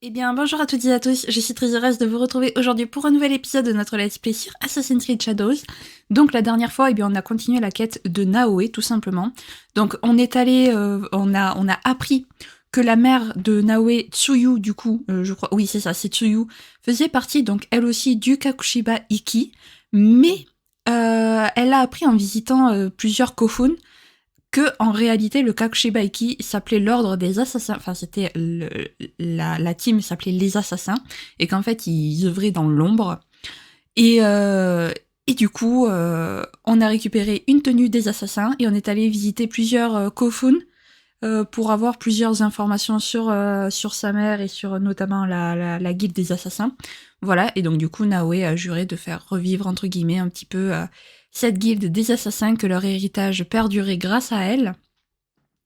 Eh bien, bonjour à toutes et à tous, je suis très heureuse de vous retrouver aujourd'hui pour un nouvel épisode de notre Let's Play sur Assassin's Creed Shadows. Donc la dernière fois, on a continué la quête de Naoe, tout simplement. Donc on est allé, on a appris que la mère de Naoe, Tsuyu, du coup, je crois, oui c'est ça, c'est Tsuyu, faisait partie, donc elle aussi, du Kakushiba Iki, mais elle a appris en visitant plusieurs Kofun que en réalité le Kakushibaiki s'appelait l'ordre des assassins, enfin c'était la team s'appelait les assassins, et qu'en fait ils œuvraient dans l'ombre. Et, du coup, on a récupéré une tenue des assassins et on est allé visiter plusieurs Kofun pour avoir plusieurs informations sur sa mère et sur notamment la guilde des assassins. Voilà, et donc du coup Naoe a juré de faire revivre entre guillemets un petit peu cette guilde des assassins, que leur héritage perdurait grâce à elle.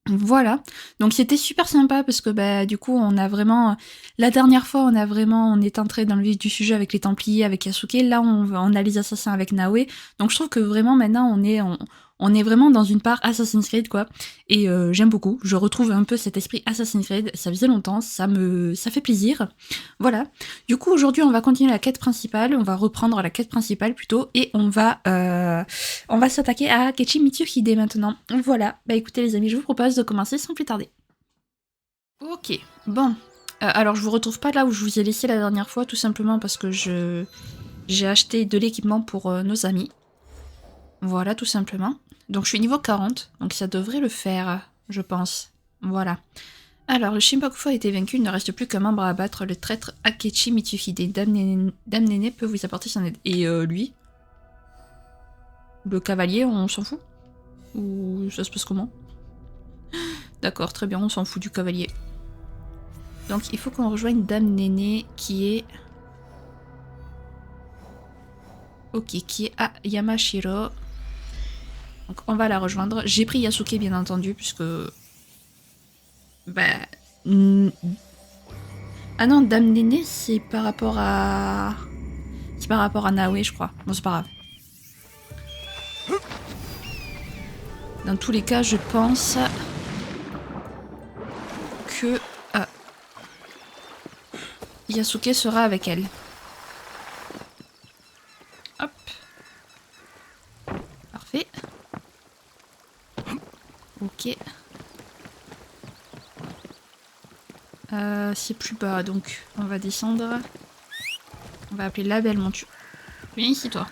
Voilà, donc c'était super sympa parce que bah du coup on a vraiment, la dernière fois on est entré dans le vif du sujet avec les Templiers, avec Yasuke, là on a les assassins avec Naoe, donc je trouve que vraiment maintenant on est vraiment dans une part Assassin's Creed quoi, et j'aime beaucoup, je retrouve un peu cet esprit Assassin's Creed, ça faisait longtemps, ça fait plaisir, voilà. Du coup aujourd'hui on va continuer la quête principale, on va reprendre la quête principale plutôt, et on va s'attaquer à Akechi Mitsuhide maintenant. Voilà, bah écoutez les amis, je vous propose de commencer sans plus tarder. Ok, bon. Alors je vous retrouve pas là où je vous ai laissé la dernière fois, tout simplement parce que j'ai acheté de l'équipement pour nos amis. Voilà, tout simplement. Donc je suis niveau 40, donc ça devrait le faire, je pense. Voilà. Alors, le Shinpakufu a été vaincu, il ne reste plus qu'un membre à abattre, le traître Akechi Mitsuhide. Dame Nene peut vous apporter son aide. Et lui, le cavalier, on s'en fout? Ou ça se passe comment? D'accord, très bien, on s'en fout du cavalier. Donc il faut qu'on rejoigne Dame Néné qui est... Ok, qui est à Yamashiro. Donc on va la rejoindre. J'ai pris Yasuke bien entendu puisque... Bah... Ah non, Dame Néné c'est par rapport à... C'est par rapport à Naoe je crois. Bon c'est pas grave. Dans tous les cas je pense... que... Yasuke sera avec elle. Hop. Parfait. Ok. C'est plus bas, donc on va descendre. On va appeler la belle monture. Viens ici, toi.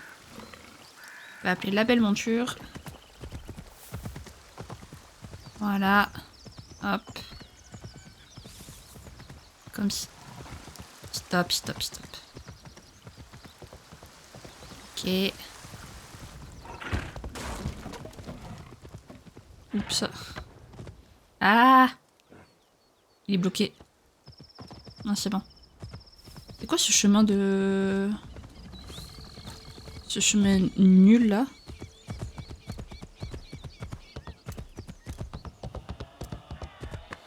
On va appeler la belle monture. Voilà. Hop. Comme si... Stop, stop, stop. Ok. Oups. Ah! Il est bloqué. Non, c'est bon. C'est quoi ce chemin de... Ce chemin nul, là?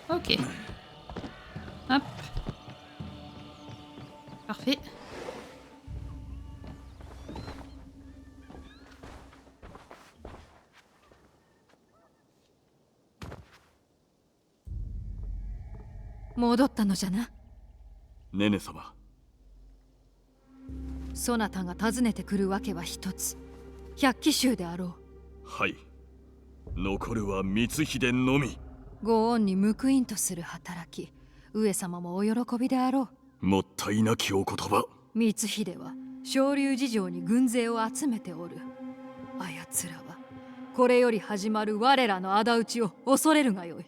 Ok. Hop. Parfait. Nene様。そなたが訪ねてくるわけは一つ。百騎衆であろう。はい。残るは光秀のみ。ご恩に報いんとする働き。上様もお喜びであろう。もったいなきお言葉。光秀は昇龍事情に軍勢を集めておる。あやつらはこれより始まる我らの仇討ちを恐れるがよい。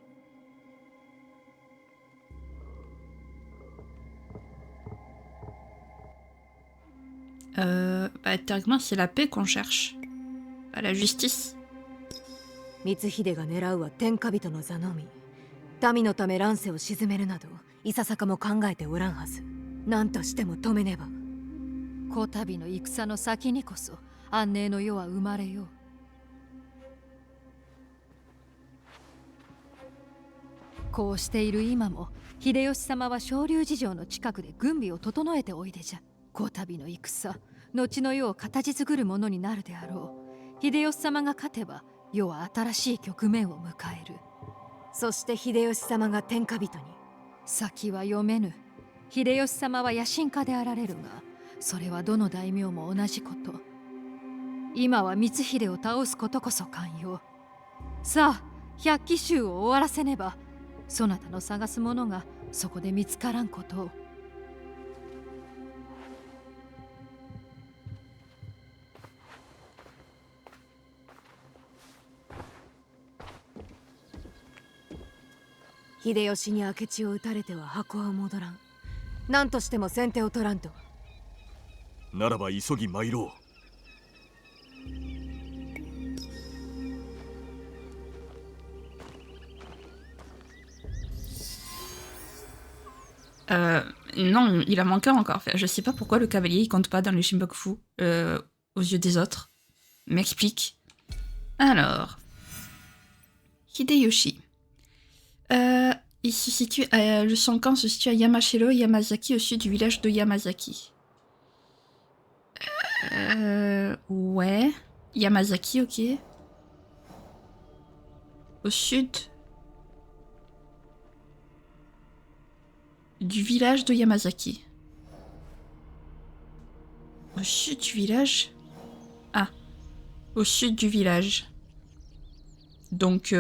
Bah, théoriquement, c'est la paix qu'on cherche. Pas la justice. 光秀が狙うは天下人の座のみ。民のため乱世を鎮めるなどいささかも考えておらんはず。何としても止めねば。こたびの戦の先にこそ安寧の世は生まれよう。こうしている今も秀吉様は昇龍事情の近くで軍備を整えておいでじゃ。こたびの戦、後の世を形作るものになるであろう。秀吉様が勝てば世は新しい局面を迎える。そして秀吉様が天下人に。先は読めぬ。秀吉様は野心家であられるが、それはどの大名も同じこと。今は光秀を倒すことこそ肝要。さあ百騎衆を終わらせねば、そなたの探す者がそこで見つからんことを。秀吉に明智を討たれては箱は戻らん。何としても先手を取らんと。ならば急ぎ参ろう。Non, il a manqué encore. Enfin, je sais pas pourquoi le cavalier il compte pas dans le Shinboku aux yeux des autres. M'explique. Alors, Hideyoshi. Il se situe le Sankan se situe à Yamashiro et Yamazaki au sud du village de Yamazaki. Ouais. Yamazaki, ok. Au sud du village de Yamazaki. Au sud du village? Ah. Au sud du village. Donc,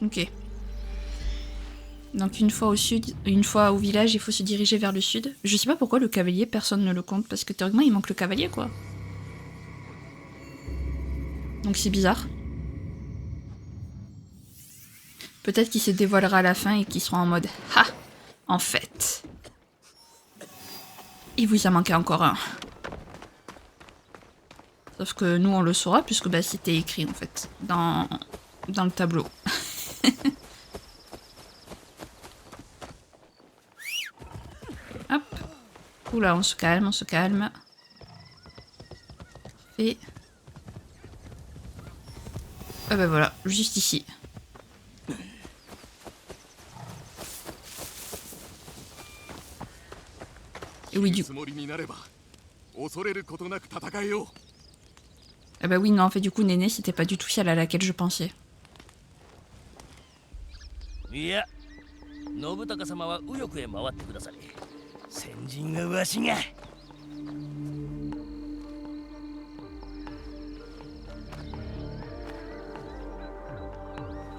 ok. Donc une fois au sud, une fois au village, il faut se diriger vers le sud. Je sais pas pourquoi le cavalier, personne ne le compte, parce que théoriquement il manque le cavalier, quoi. Donc c'est bizarre. Peut-être qu'il se dévoilera à la fin et qu'ils seront en mode « Ha ! En fait, il vous a manqué encore un. » Sauf que nous on le saura puisque bah, c'était écrit en fait dans le tableau. Hop. Oula, on se calme, on se calme. Et... Ah bah voilà, juste ici. Et oui, du coup. Ah bah oui, non, en fait, du coup, Néné, c'était pas du tout celle à laquelle je pensais.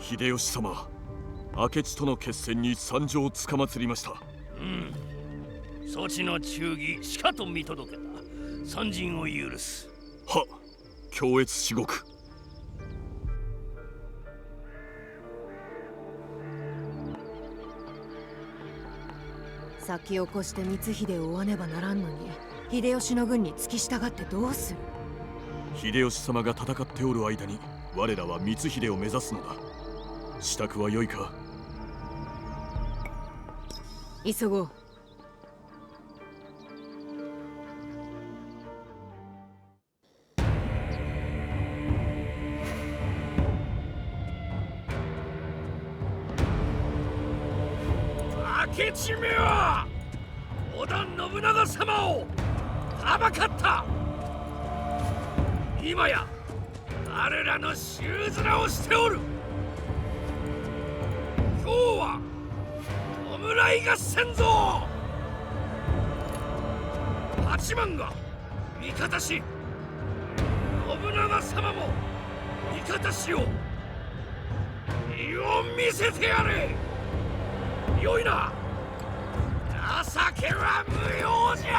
Hideyoshi様、明智との決戦に参上をつかまつりました。そちの忠義しかと見届けた。参陣を許す。は、恐悦至極。先を越して光秀を追わねばならんのに、秀吉の軍に付き従ってどうする？秀吉様が戦っておる間に我らは光秀を目指すのだ。支度は良いか？急ごう。明智めは織田信長様をはばかった。今や彼らの衆面をしておる。今日は弔い合戦ぞ。八幡が味方し、信長様も味方しよう。意を見せてやれ。よいな。情けは無用じゃ。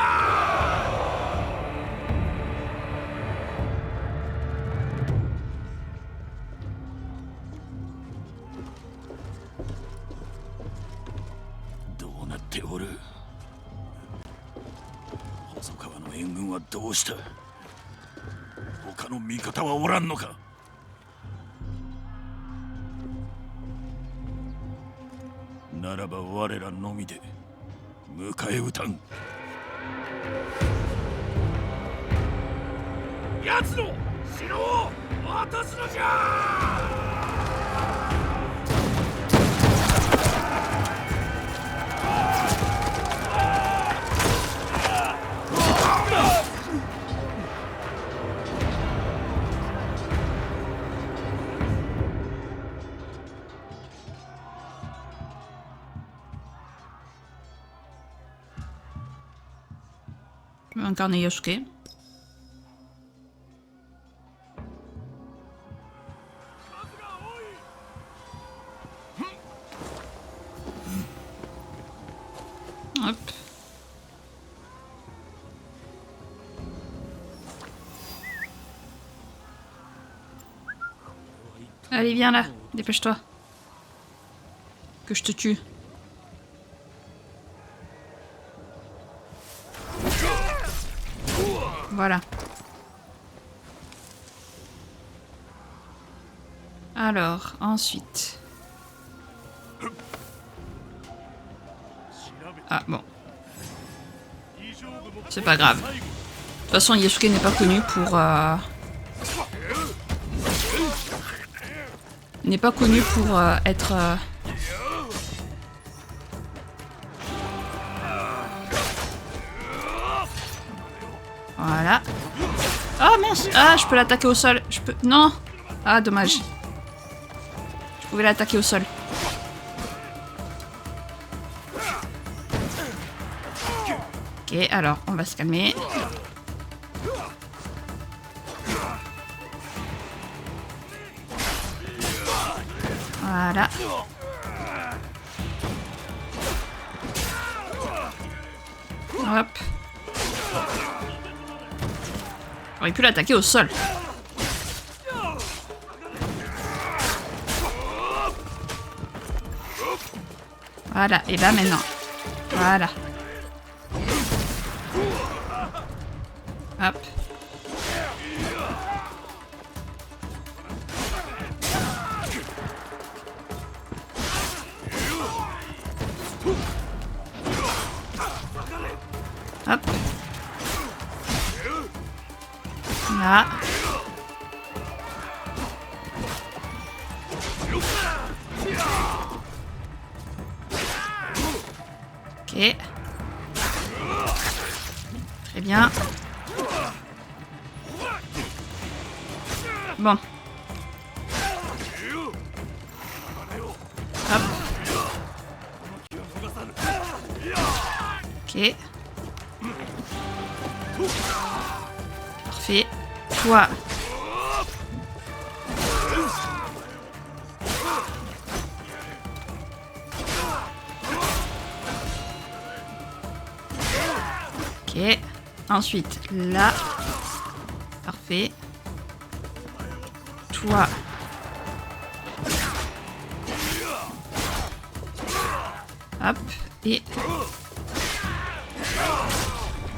どうなっておる。細川の援軍はどうした。他の味方はおらんのか。ならば我らのみで迎え撃たん。奴の城を落とすのじゃ。Incarner Yosuke. Hop. Allez, viens là, dépêche-toi. Que je te tue. Voilà. Alors, ensuite... Ah, bon. C'est pas grave. De toute façon, Yosuke n'est pas connu pour... n'est pas connu pour être... Voilà. Oh mince! Ah, je peux l'attaquer au sol. Je peux... Non! Ah, dommage. Je pouvais l'attaquer au sol. Ok, alors, on va se calmer. Voilà. Hop. J'aurais pu l'attaquer au sol. Voilà, et là maintenant. Voilà. Hop. Hop. Là. Ok. Très bien. Bon. Hop. Ok. Parfait. Toi. Ok. Ensuite, là. Parfait. Toi. Hop. Et...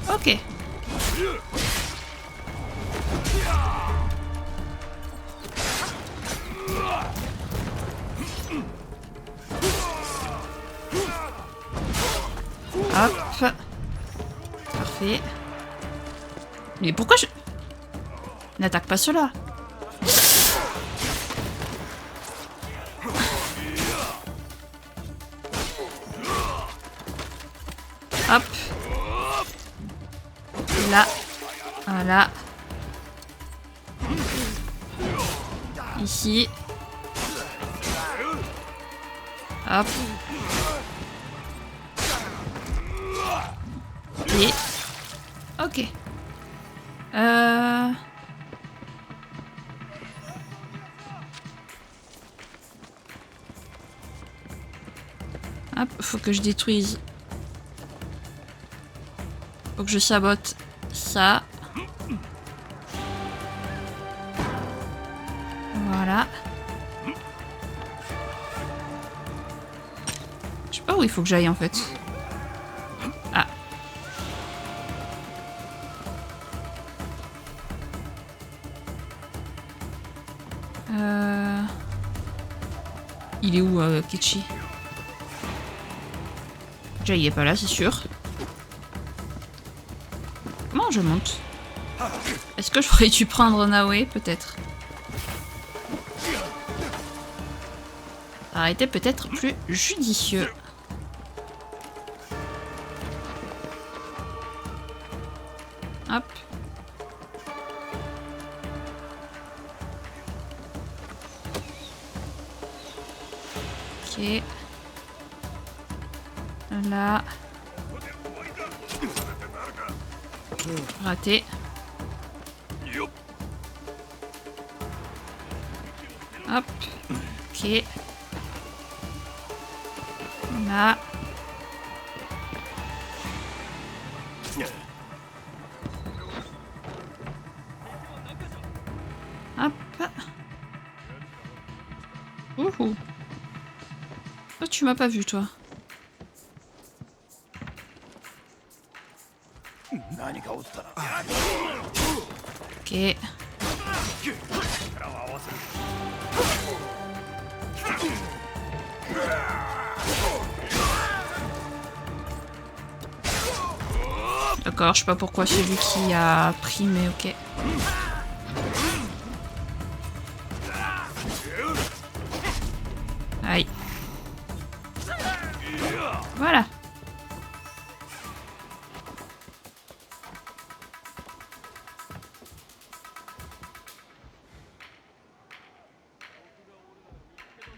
Ok. Hop. Parfait. Mais pourquoi je... N'attaque pas cela. Hop. Là. Voilà. Ici. Hop. Et... Ok. Hop, faut que je détruise. Faut que je sabote ça. Voilà. Je sais pas où il faut que j'aille en fait. Ah. Il est où, Kichi? Déjà, il est pas là, c'est sûr. Comment je monte? Est-ce que j'aurais dû prendre Naoe, peut-être? Ça aurait été peut-être plus judicieux. Hop. Ok. Là. Raté. Hop. Ok. Là. Hop. Ouhou. Oh, tu m'as pas vu, toi. Ok. D'accord, je sais pas pourquoi c'est lui qui a pris, mais ok. Aïe. Voilà.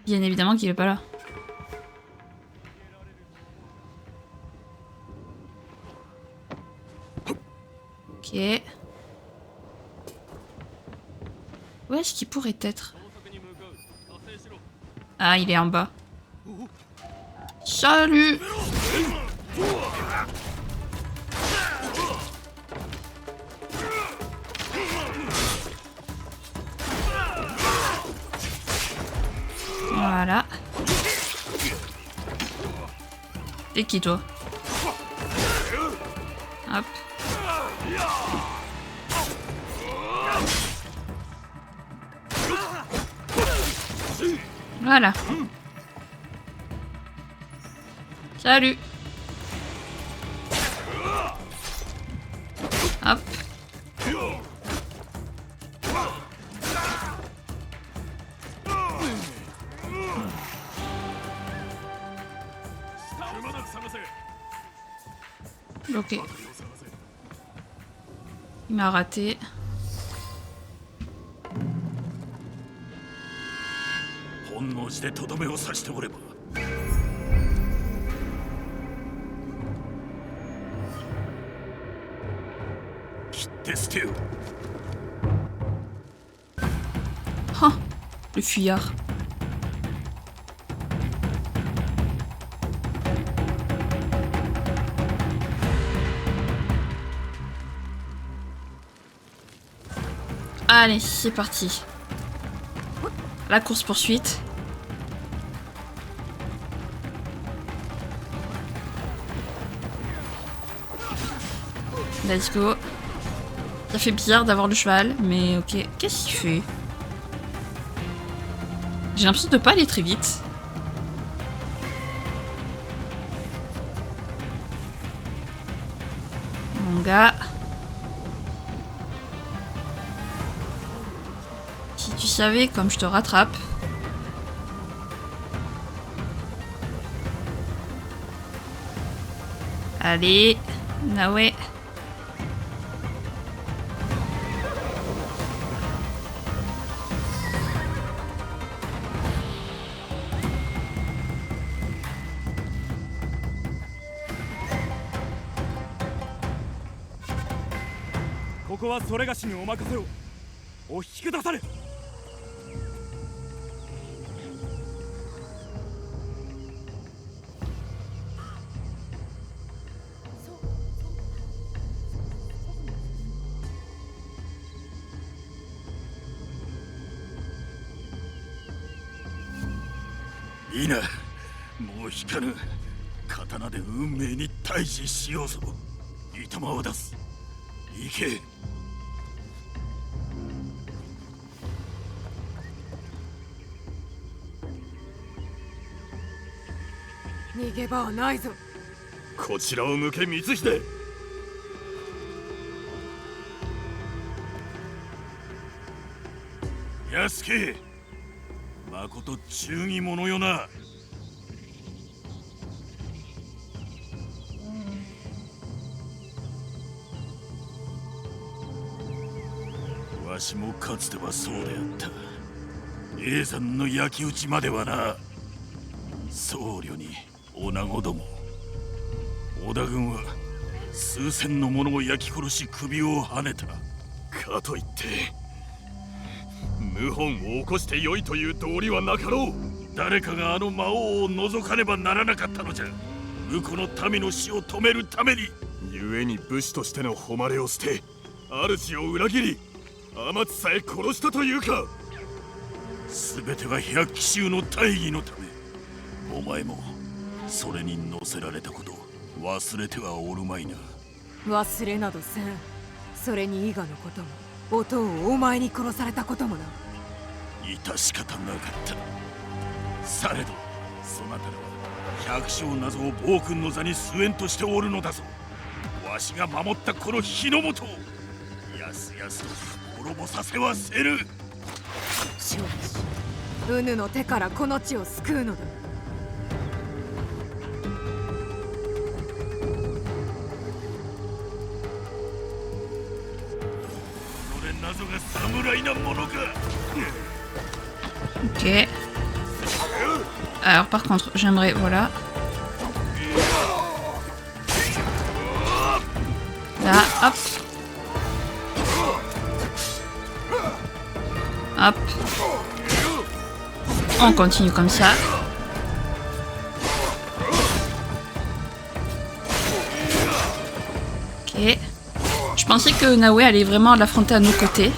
Bien évidemment qu'il est pas là. Ok. Où est-ce qu'il pourrait être? Ah, il est en bas. Salut! Voilà. T'es qui, toi? Hop. Voilà. Salut. Hop. Ok. Il m'a raté. Oh, le fuyard. Allez, c'est parti. La course-poursuite. Let's go. Ça fait bizarre d'avoir le cheval, mais ok. Qu'est-ce qu'il fait? J'ai l'impression de pas aller très vite. Mon gars. Si tu savais comme je te rattrape. Allez. Ah ouais.いいな、もう引かぬ。刀で運命に対峙しようぞ。いとまを出す。行け。逃げ場はないぞ。こちらを向け、光秀。安家、まこと忠義者よな。わしもかつてはそうであった。叡山の焼き討ちまではな。僧侶に女子ども、織田軍は数千の者を焼き殺し首をはねた。かといって謀反を起こしてよいという道理はなかろう。誰かがあの魔王を除かねばならなかったのじゃ。婿の民の死を止めるために。故に武士としての誉れを捨て主を裏切り天地さえ殺したというか。全ては百騎衆の大義のため。お前もそれに乗せられたこと忘れてはおるまいな。忘れなどせん。それに伊賀のことも音をお前に殺されたこともな。致し方なかった。されどそなたらは百姓なぞを暴君の座に据えんとしておるのだぞ。わしが守ったこの日の本をやすやすと滅ぼさせはせぬ。しかしウヌの手からこの地を救うのだ。それなぞが侍なものか。Ok. Alors par contre, j'aimerais... Voilà. Là, hop. Hop. On continue comme ça. Ok. Je pensais que Naoe allait vraiment l'affronter à nos côtés.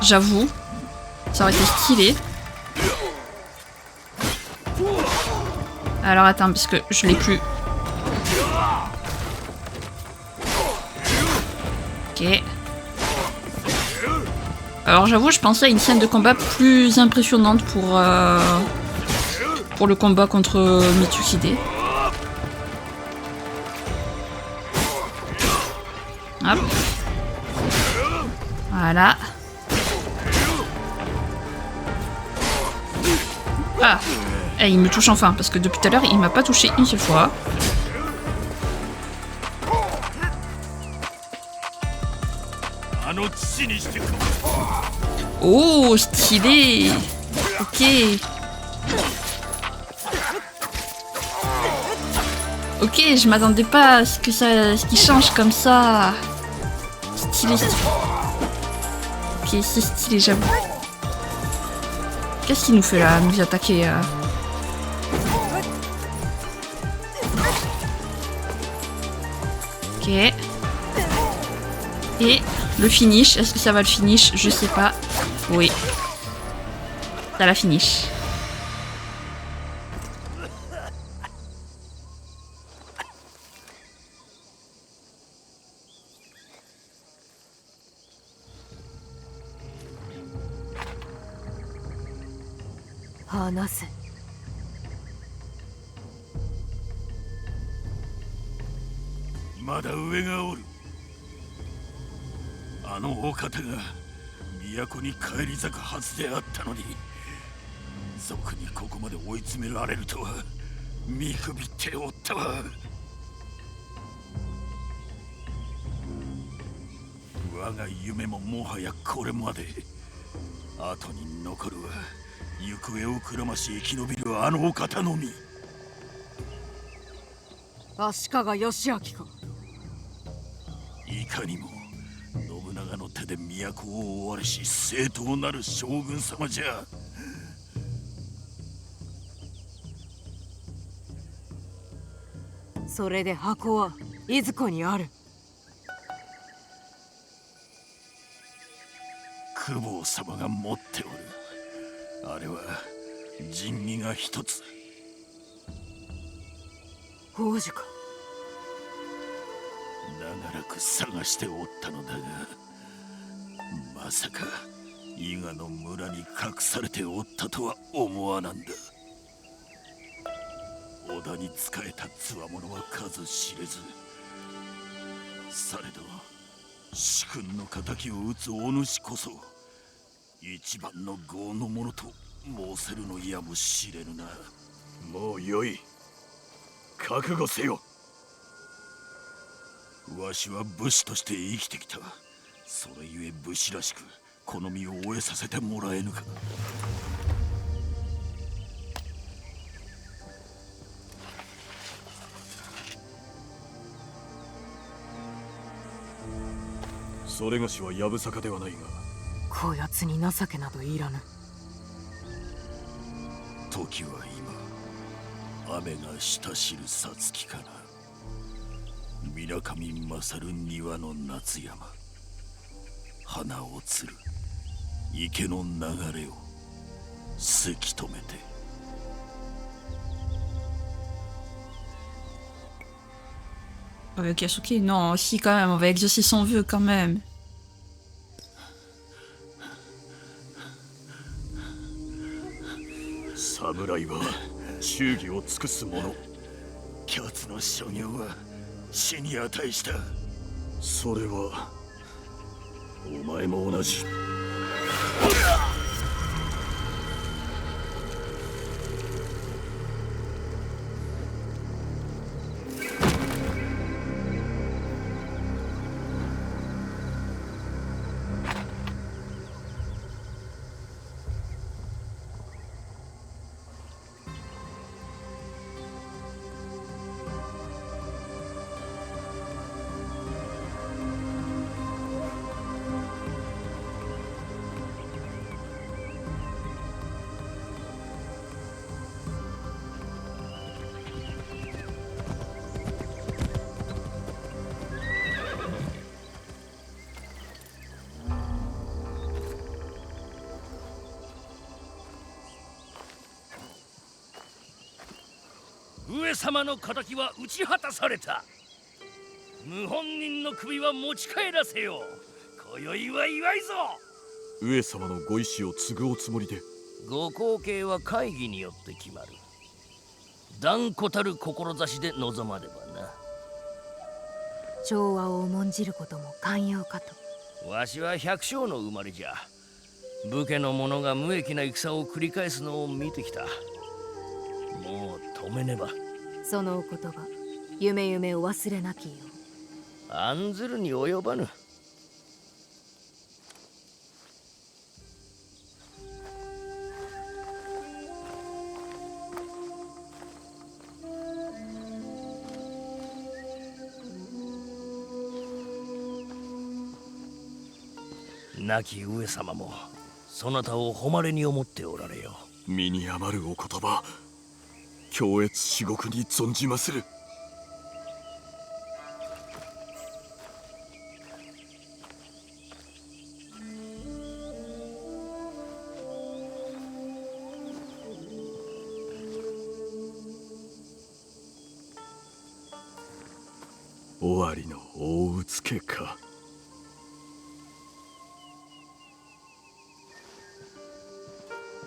J'avoue. Ça aurait été stylé. Alors attends, parce que je l'ai plus. Ok. Alors j'avoue, je pensais à une scène de combat plus impressionnante pour le combat contre Mitsuhide. Hop. Voilà. Ah. Eh, il me touche enfin, parce que depuis tout à l'heure, il m'a pas touché une seule fois. Oh, stylé. Ok. Ok, je m'attendais pas à ce qu'il change comme ça. Stylé, stylé. Ok, c'est stylé, j'avoue. Qu'est-ce qu'il nous fait là, nous attaquer Ok. Et le finish, est-ce que ça va le finish? Je sais pas. Oui. Ça la finish. Hanase. まだ上がおる。あのお方が都に返り咲くはずであったのに、賊にここまで追い詰められるとは見くびっておったわ。我が夢ももはやこれまで。後に残るは行方をくらまし生き延びるあのお方のみ。足利義昭か。いかにも信長の手で都を追われし正当なる将軍様じゃ。それで箱はいずこにある？公方様が持っておる。あれは仁義が一つ。宝珠か。長らく探しておったのだが、まさか伊賀の村に隠されておったとは思わなんだ。織田に仕えたつわものは数知れず、されど主君の敵を討つお主こそ一番の業の者と申せるのやもしれぬな。もうよい。覚悟せよ。わしは武士として生きてきた。それゆえ武士らしくこの身を終えさせてもらえぬか。それがしはやぶさかではないが、こやつに情けなどいらぬ。時は今、雨が下知るさつきかな。水上勝る庭の夏山、花をつる池の流れをせき止めて。Yasuke, non, si quand même, on va exaucer son vœu quand même. 侍は忠義を尽くす者。キツの所業は死に値した。それはお前も同じ。上様の敵は打ち果たされた。謀反人の首は持ち帰らせよう。今宵は祝いぞ。上様のご意志を継ぐおつもりで。ご後継は会議によって決まる。断固たる志で臨まねばな。調和を重んじることも寛容かと。わしは百姓の生まれじゃ。武家の者が無益な戦を繰り返すのを見てきた。もう止めねば。そのお言葉、夢夢を忘れなきよう。案ずるに及ばぬ。亡き上様もそなたを誉れに思っておられよ。身に余るお言葉、強越至極に存じまする。尾張の大うつけか。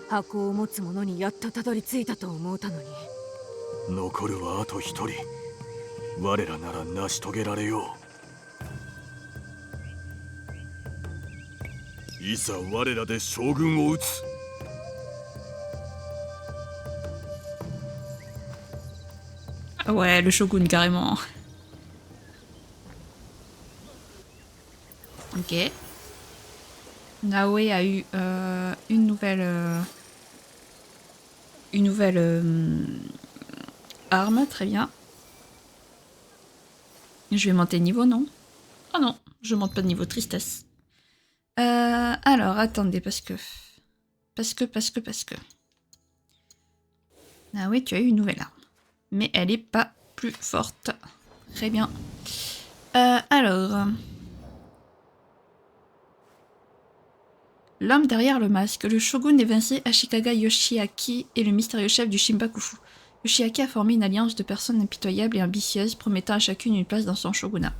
箱を持つ者にやっとたどり着いたと思うたのに。残るはあと一人。我らなら成し遂げられよう。いざ我らで将軍を討つ。Ouais, le shogun carrément. Ok. Naoe a eu une nouvelle arme, très bien. Je vais monter de niveau, non? Oh non, je monte pas de niveau, tristesse. Alors, attendez, parce que... Ah oui, tu as eu une nouvelle arme. Mais elle est pas plus forte. Très bien. Alors... L'homme derrière le masque. Le shogun évincé Ashikaga Yoshiaki est le mystérieux chef du Shinbakufu. Yoshiaki a formé une alliance de personnes impitoyables et ambitieuses, promettant à chacune une place dans son shogunat.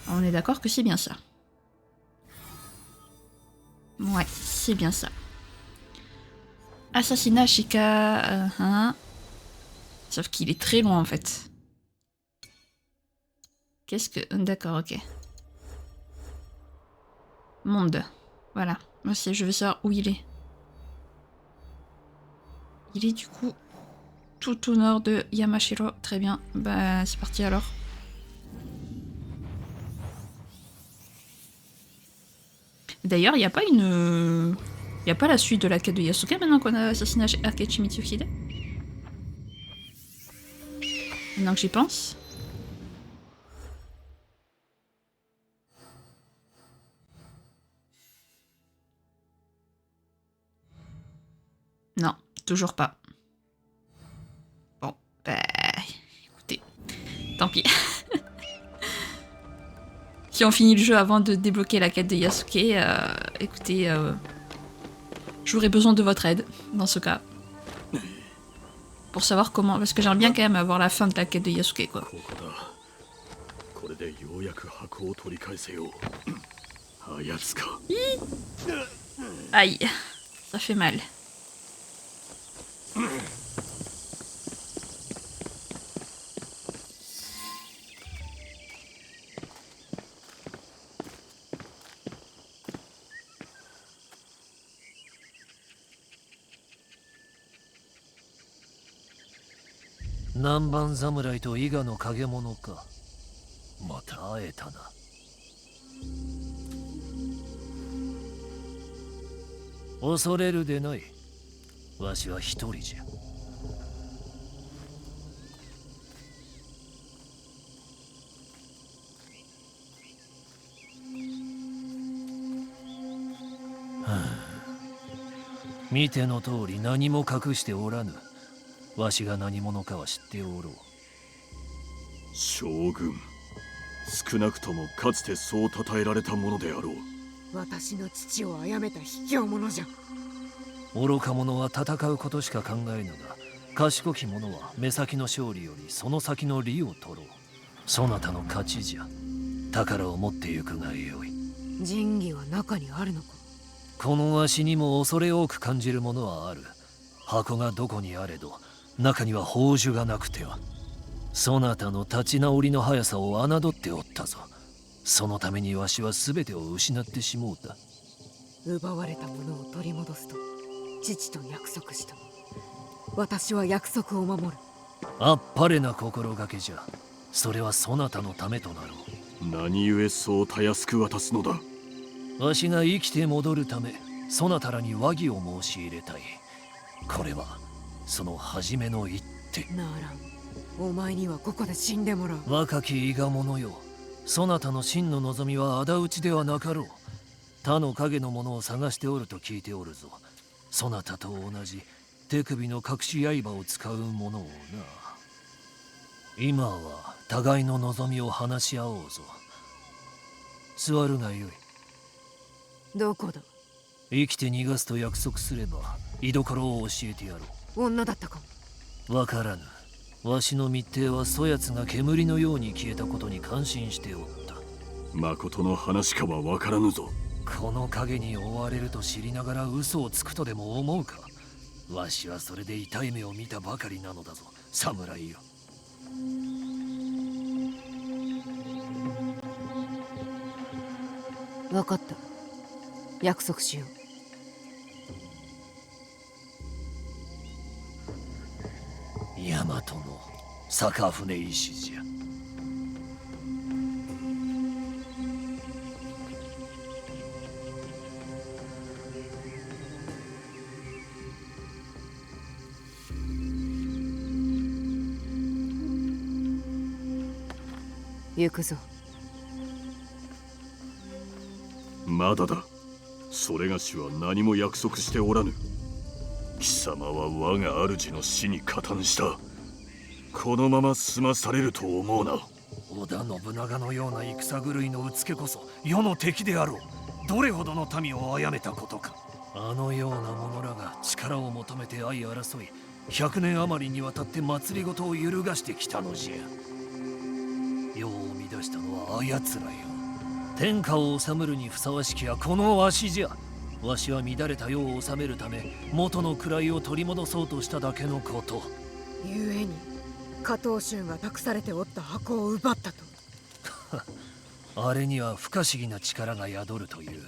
On est d'accord que c'est bien ça. Ouais, c'est bien ça. Assassinat Ashika... Sauf qu'il est très loin en fait. Qu'est-ce que... D'accord, ok. Monde. Voilà. Moi aussi, je veux savoir où il est. Il est du coup tout au nord de Yamashiro. Très bien. Bah, c'est parti alors. D'ailleurs, il n'y a pas une... Il n'y a pas la suite de la quête de Yasuke maintenant qu'on a assassiné Akechi Mitsuhide. Maintenant que j'y pense. Toujours pas. Bon, bah... Écoutez, tant pis. Si on finit le jeu avant de débloquer la quête de Yasuke, écoutez, j'aurais besoin de votre aide, dans ce cas. Pour savoir comment... Parce que j'aimerais bien quand même avoir la fin de la quête de Yasuke, quoi. Aïe, ça fait mal.南蛮侍と伊賀の影者か。また会えたな。恐れるでない。わしは一人じゃ。見ての通り何も隠しておらぬ。わしが何者かは知っておろう。将軍、少なくともかつてそう称えられたものであろう。私の父を殺めた卑怯者じゃ。愚か者は戦うことしか考えぬが、賢き者は目先の勝利よりその先の利を取ろう。そなたの勝ちじゃ。宝を持ってゆくがよい。仁義は中にあるのか。このわしにも恐れ多く感じるものはある。箱がどこにあれど、中には宝珠がなくては。そなたの立ち直りの速さを侮っておったぞ。そのためにわしは全てを失ってしもうた。奪われたものを取り戻すと父と約束した。私は約束を守る。あっぱれな心がけじゃ。それはそなたのためとなろう。何故そうたやすく渡すのだ。わしが生きて戻るため、そなたらに和議を申し入れたい。これはその初めの一手。ならん。お前にはここで死んでもらう。若き伊賀者よ。そなたの真の望みは仇討ちではなかろう。他の影の者を探しておると聞いておるぞ。そなたと同じ手首の隠し刃を使う者をな。今は互いの望みを話し合おうぞ。座るがよい。どこだ。生きて逃がすと約束すれば居所を教えてやろう。女だったか。わからぬ。わしの密偵はそやつが煙のように消えたことに感心しておった。誠の話かはわからぬぞ。この影に追われると知りながら嘘をつくとでも思うか。わしはそれで痛い目を見たばかりなのだぞ、侍よ。分かった。約束しよう。大和の逆船石じゃ。行くぞ。まだだ。それがしは何も約束しておらぬ。貴様は我が主の死に加担した。このまま済まされると思うな。織田信長のような戦狂いのうつけこそ世の敵であろう。どれほどの民を殺めたことか。あのような者らが力を求めて相争い、100年余りにわたって政を揺るがしてきたのじゃ。世を乱したのはあやつらよ。天下を治めるにふさわしきはこのわしじゃ。わしは乱れた世を治めるため元の位を取り戻そうとしただけのこと。ゆえに加藤俊が託されておった箱を奪ったと。あれには不可思議な力が宿るという。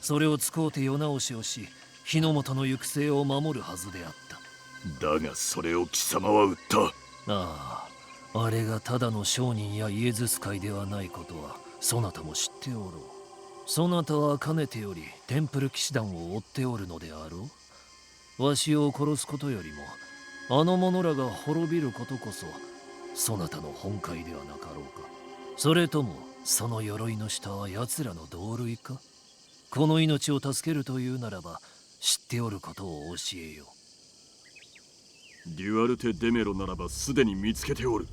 それを使うて世直しをし、日の本の行く末を守るはずであった。だがそれを貴様は売った。ああ、あれがただの商人やイエズス会ではないことはそなたも知っておろう。そなたはかねてよりテンプル騎士団を追っておるのであろう。わしを殺すことよりもあの者らが滅びることこそそなたの本懐ではなかろうか。それともその鎧の下は奴らの同類か。この命を助けるというならば知っておることを教えよう。デュアルテ・デメロならばすでに見つけておる。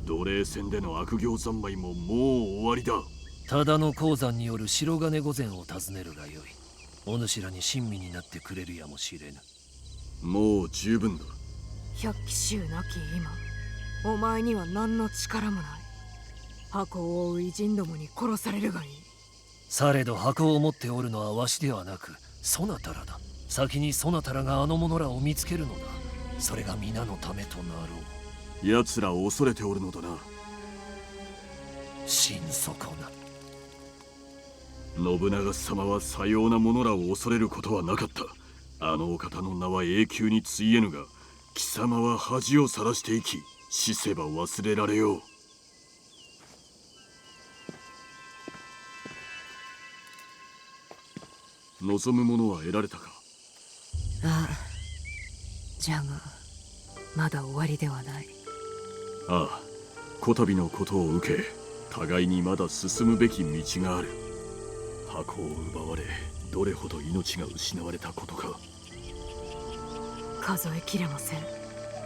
奴隷戦での悪行三昧ももう終わりだ。ただの鉱山による白金御前を訪ねるがよい。お主らに親身になってくれるやもしれぬ。もう十分だ。百騎衆なき今、お前には何の力もない。箱を追う偉人どもに殺されるがいい。されど箱を持っておるのはわしではなくそなたらだ。先にそなたらがあの者らを見つけるのだ。それが皆のためとなろう。奴らを恐れておるのだな。心底な。信長様はさような者らを恐れることはなかった。あのお方の名は永久についえぬが、貴様は恥をさらしていき、死せば忘れられよう。望むものは得られたか。ああ、じゃがまだ終わりではない。ああ、こたびのことを受け、互いにまだ進むべき道がある。箱を奪われ、どれほど命が失われたことか。数えきれません。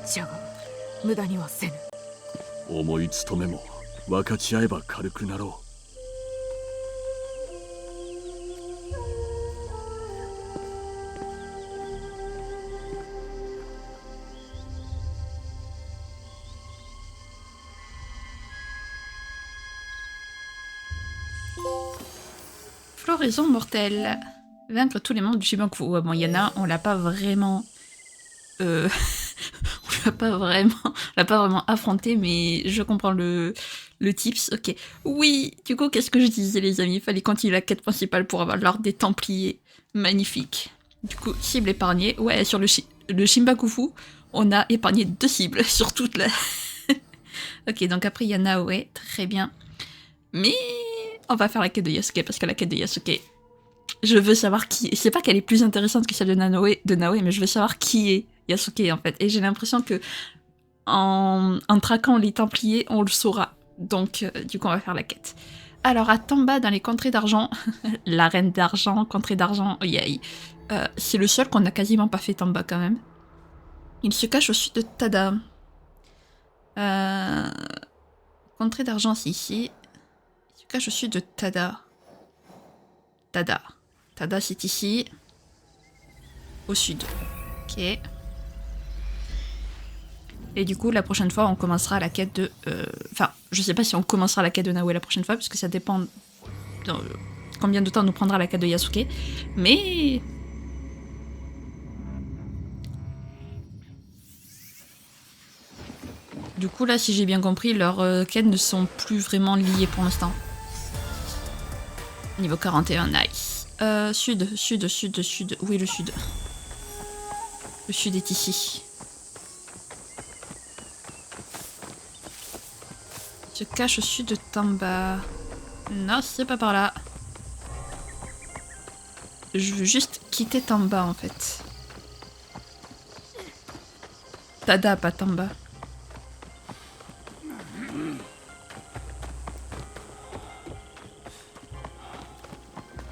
じゃが無駄にはせぬ。重い務めも分かち合えば軽くなろう。Floraison mortelle. Vaincre tous les membres du Shibanku. Ouais, bon, Yana, on l'a pas vraiment... on l'a pas vraiment affronté, mais je comprends le tips. Ok. Oui, du coup, qu'est-ce que je disais, les amis? Il fallait continuer la quête principale pour avoir l'ordre des Templiers. Magnifique. Du coup, cible épargnée. Ouais, sur le Shimbakufu, on a épargné 2 cibles sur toute la... Ok, donc après, il y a Naoe. Très bien. Mais... on va faire la quête de Yasuke, parce que la quête de Yasuke, je veux savoir qui est. C'est pas qu'elle est plus intéressante que celle de Naoe, mais je veux savoir qui est Yasuke en fait. Et j'ai l'impression que en traquant les Templiers, on le saura. Donc du coup on va faire la quête. Alors à Tamba, dans les contrées d'argent, la reine d'argent, contrée d'argent, yay. C'est le seul qu'on n'a quasiment pas fait Tamba quand même. Il se cache au sud de Tada. Contrée d'argent c'est ici. Je suis de Tada. Tada, c'est ici. Au sud. Ok. Et du coup, la prochaine fois, on commencera la quête de... Enfin, je sais pas si on commencera la quête de Naoe la prochaine fois, parce que ça dépend de combien de temps nous prendra la quête de Yasuke. Mais... du coup, là, si j'ai bien compris, leurs quêtes ne sont plus vraiment liées pour l'instant. Niveau 41, nice. Sud. Où est le sud? Le sud est ici. Se cache au sud de Tamba. Non, c'est pas par là. Je veux juste quitter Tamba en fait. Tada, pas Tamba.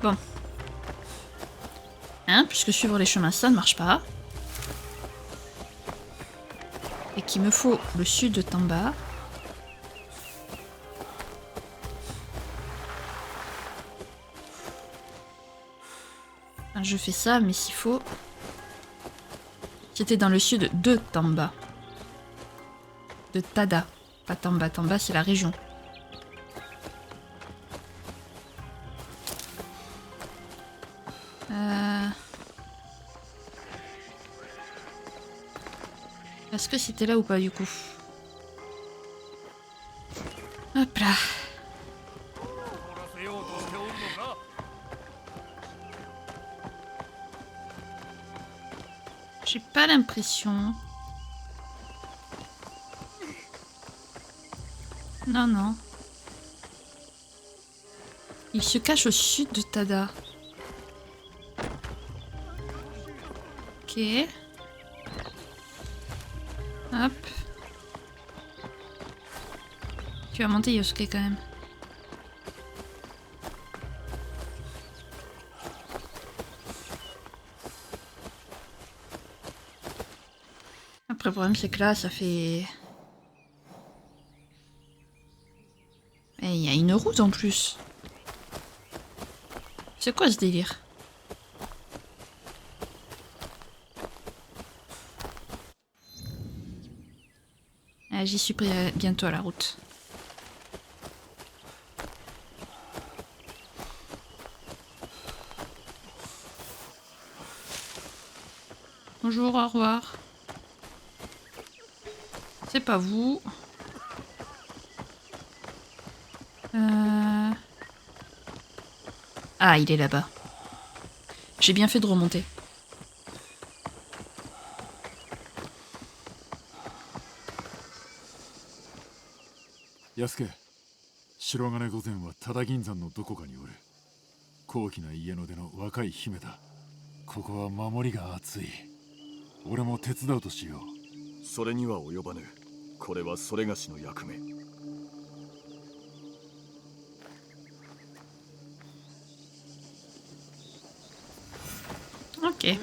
Bon. Hein, puisque suivre les chemins, ça ne marche pas. Et qu'il me faut le sud de Tamba. Je fais ça, mais s'il faut... C'était dans le sud de Tamba. De Tada. Pas Tamba. Tamba, c'est la région. Est-ce que c'était là ou pas du coup? Hop là. J'ai pas l'impression. Non, non. Il se cache au sud de Tada. Ok. Hop. Tu vas monter Yosuke quand même. Après problème c'est que là ça fait... Et il y a une route en plus. C'est quoi ce délire? Ah, j'y suis bientôt à la route. Bonjour, au revoir. C'est pas vous. Ah, il est là-bas. J'ai bien fait de remonter. Yasuke, 白金御前は多田銀山のどこかにおる。高貴な家の出の若い姫だ。ここは守りが厚い。俺も手伝うとしよう。それには及ばぬ。これはそれがしの役目。Ok.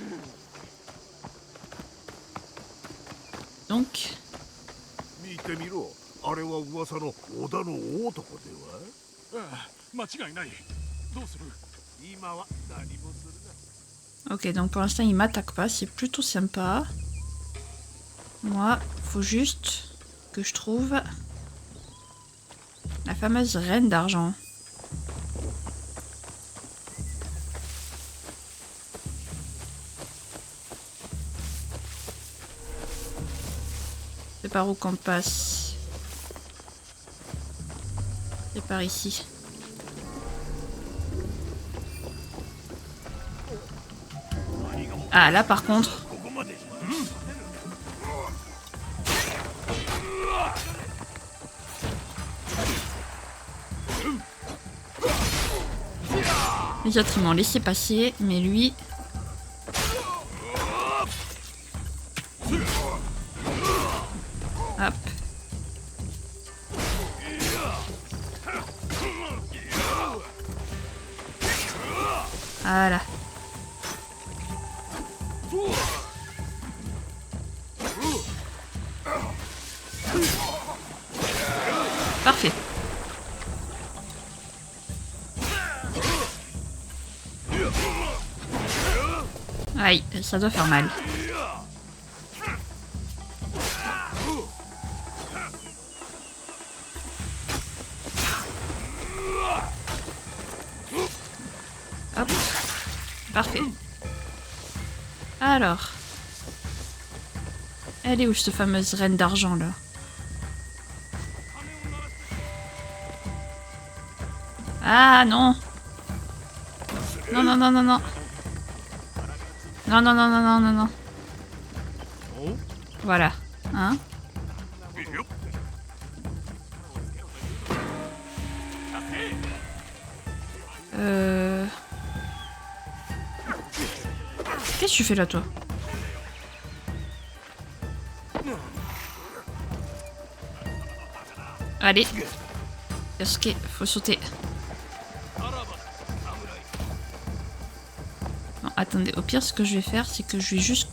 Donc. 見てみろ。あれは噂の織田の大男では？ああ、間違いない。どうする？今は何もするな。 Ok, donc pour l'instant il m'attaque pas, c'est plutôt sympa. Moi, faut juste que je trouve la fameuse reine d'argent. C'est par où qu'on passe? C'est par ici. Ah là par contre. Les autres ils m'ont laissé passer, mais lui... Hop. Voilà. Parfait. Aïe, ça doit faire mal. Hop. Parfait. Alors. Elle est où cette fameuse reine d'argent là? Ah non. Non non non non non. Non non non non non non non. Voilà. Hein? Qu'est-ce que tu fais là toi? Allez. Yasuke, faut sauter. Non, attendez, au pire ce que je vais faire c'est que je vais juste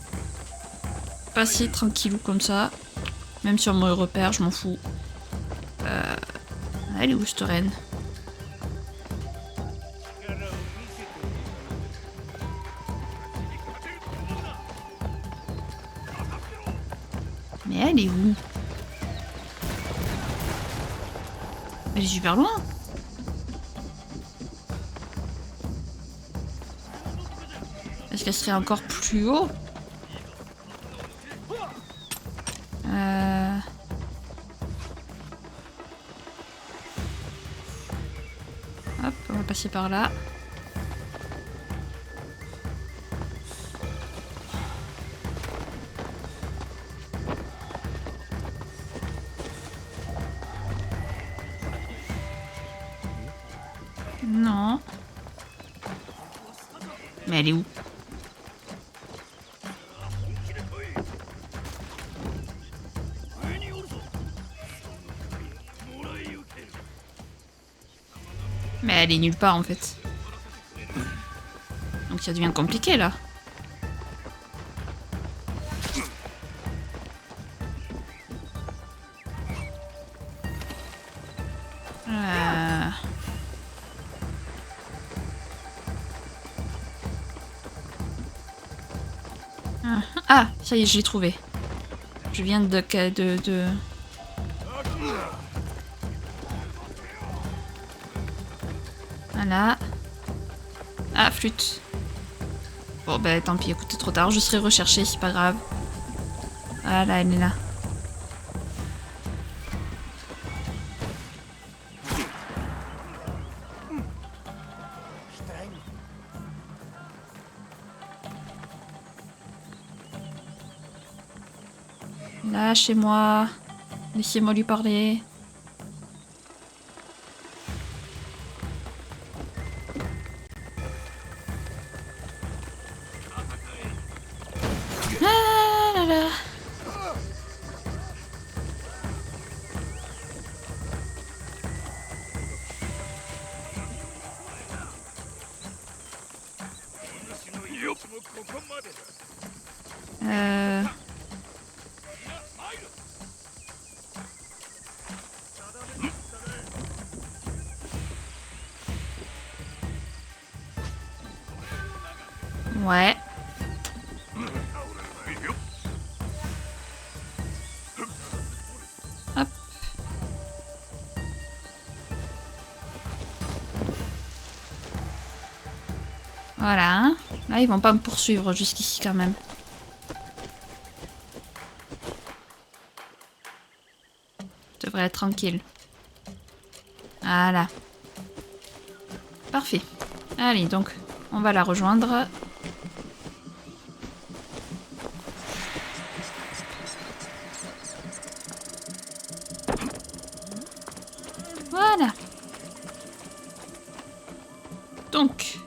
passer tranquillou comme ça. Même sur mon repère, je m'en fous. Elle est où cette reine? Mais elle est où? Elle est super loin. Est-ce qu'elle serait encore plus haut? Hop, on va passer par là. Non. Mais elle est où? Mais elle est nulle part en fait. Donc ça devient compliqué là. Ah, ça y est, je l'ai trouvé. Je viens de... Voilà. Ah, flûte. Bon, bah tant pis, écoutez, trop tard. Je serai recherchée, c'est pas grave. Voilà, elle est là. Lâchez-moi. Laissez-moi lui parler. Ah là là. Ouais. Hop. Voilà. Là, ils vont pas me poursuivre jusqu'ici quand même. Je devrais être tranquille. Voilà. Parfait. Allez, donc, on va la rejoindre. Voilà. Donc,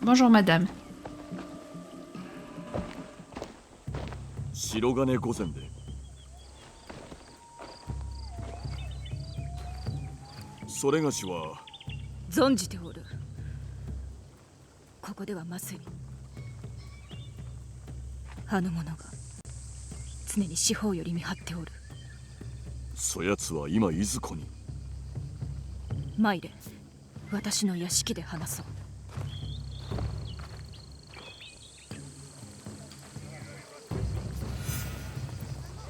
bonjour madame. 白金御前でそれがしは存じておる。ここではまずい。あの者が常に四方より見張っておる。そやつは今いずこに参れ、私の屋敷で話そう。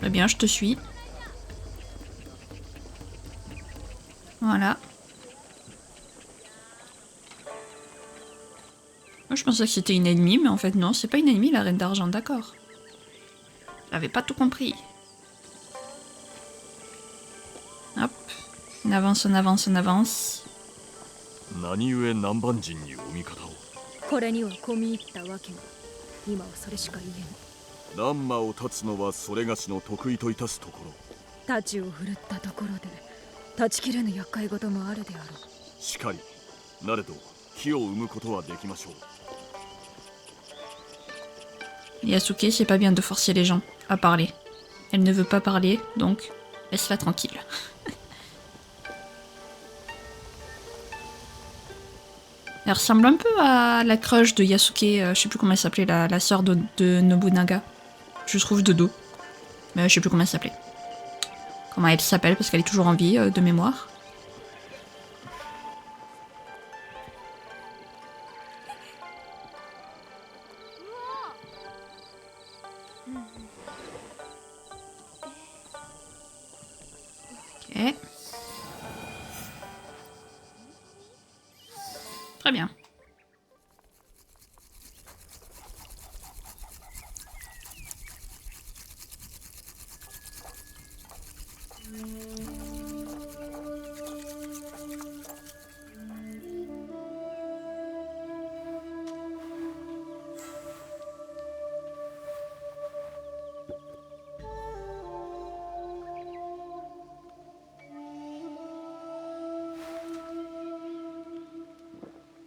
Très bien, je te suis. Voilà. Moi, je pensais que c'était une ennemie, mais en fait, non, c'est pas une ennemie, la reine d'argent, d'accord. J'avais pas tout compris. Hop. On avance, on avance, on avance. 何故南蛮人にお味方をこれには込み入ったわけが、今はそれしか言えぬ。乱馬を断つのはそれがしの得意といたすところ太刀を振るったところで断ち切れぬ厄介事もあるであろう。しかりなれど火を生むことはできましょう Yasuke, c'est pas bien de forcer les gens à parler. Elle ne veut pas parler, donc laisse-la tranquille. Elle ressemble un peu à la crush de Yasuke, je sais plus comment elle s'appelait, la sœur de Nobunaga. Je trouve de dos. Mais je sais plus comment elle s'appelait. Comment elle s'appelle, parce qu'elle est toujours en vie, de mémoire. Ok. Très bien.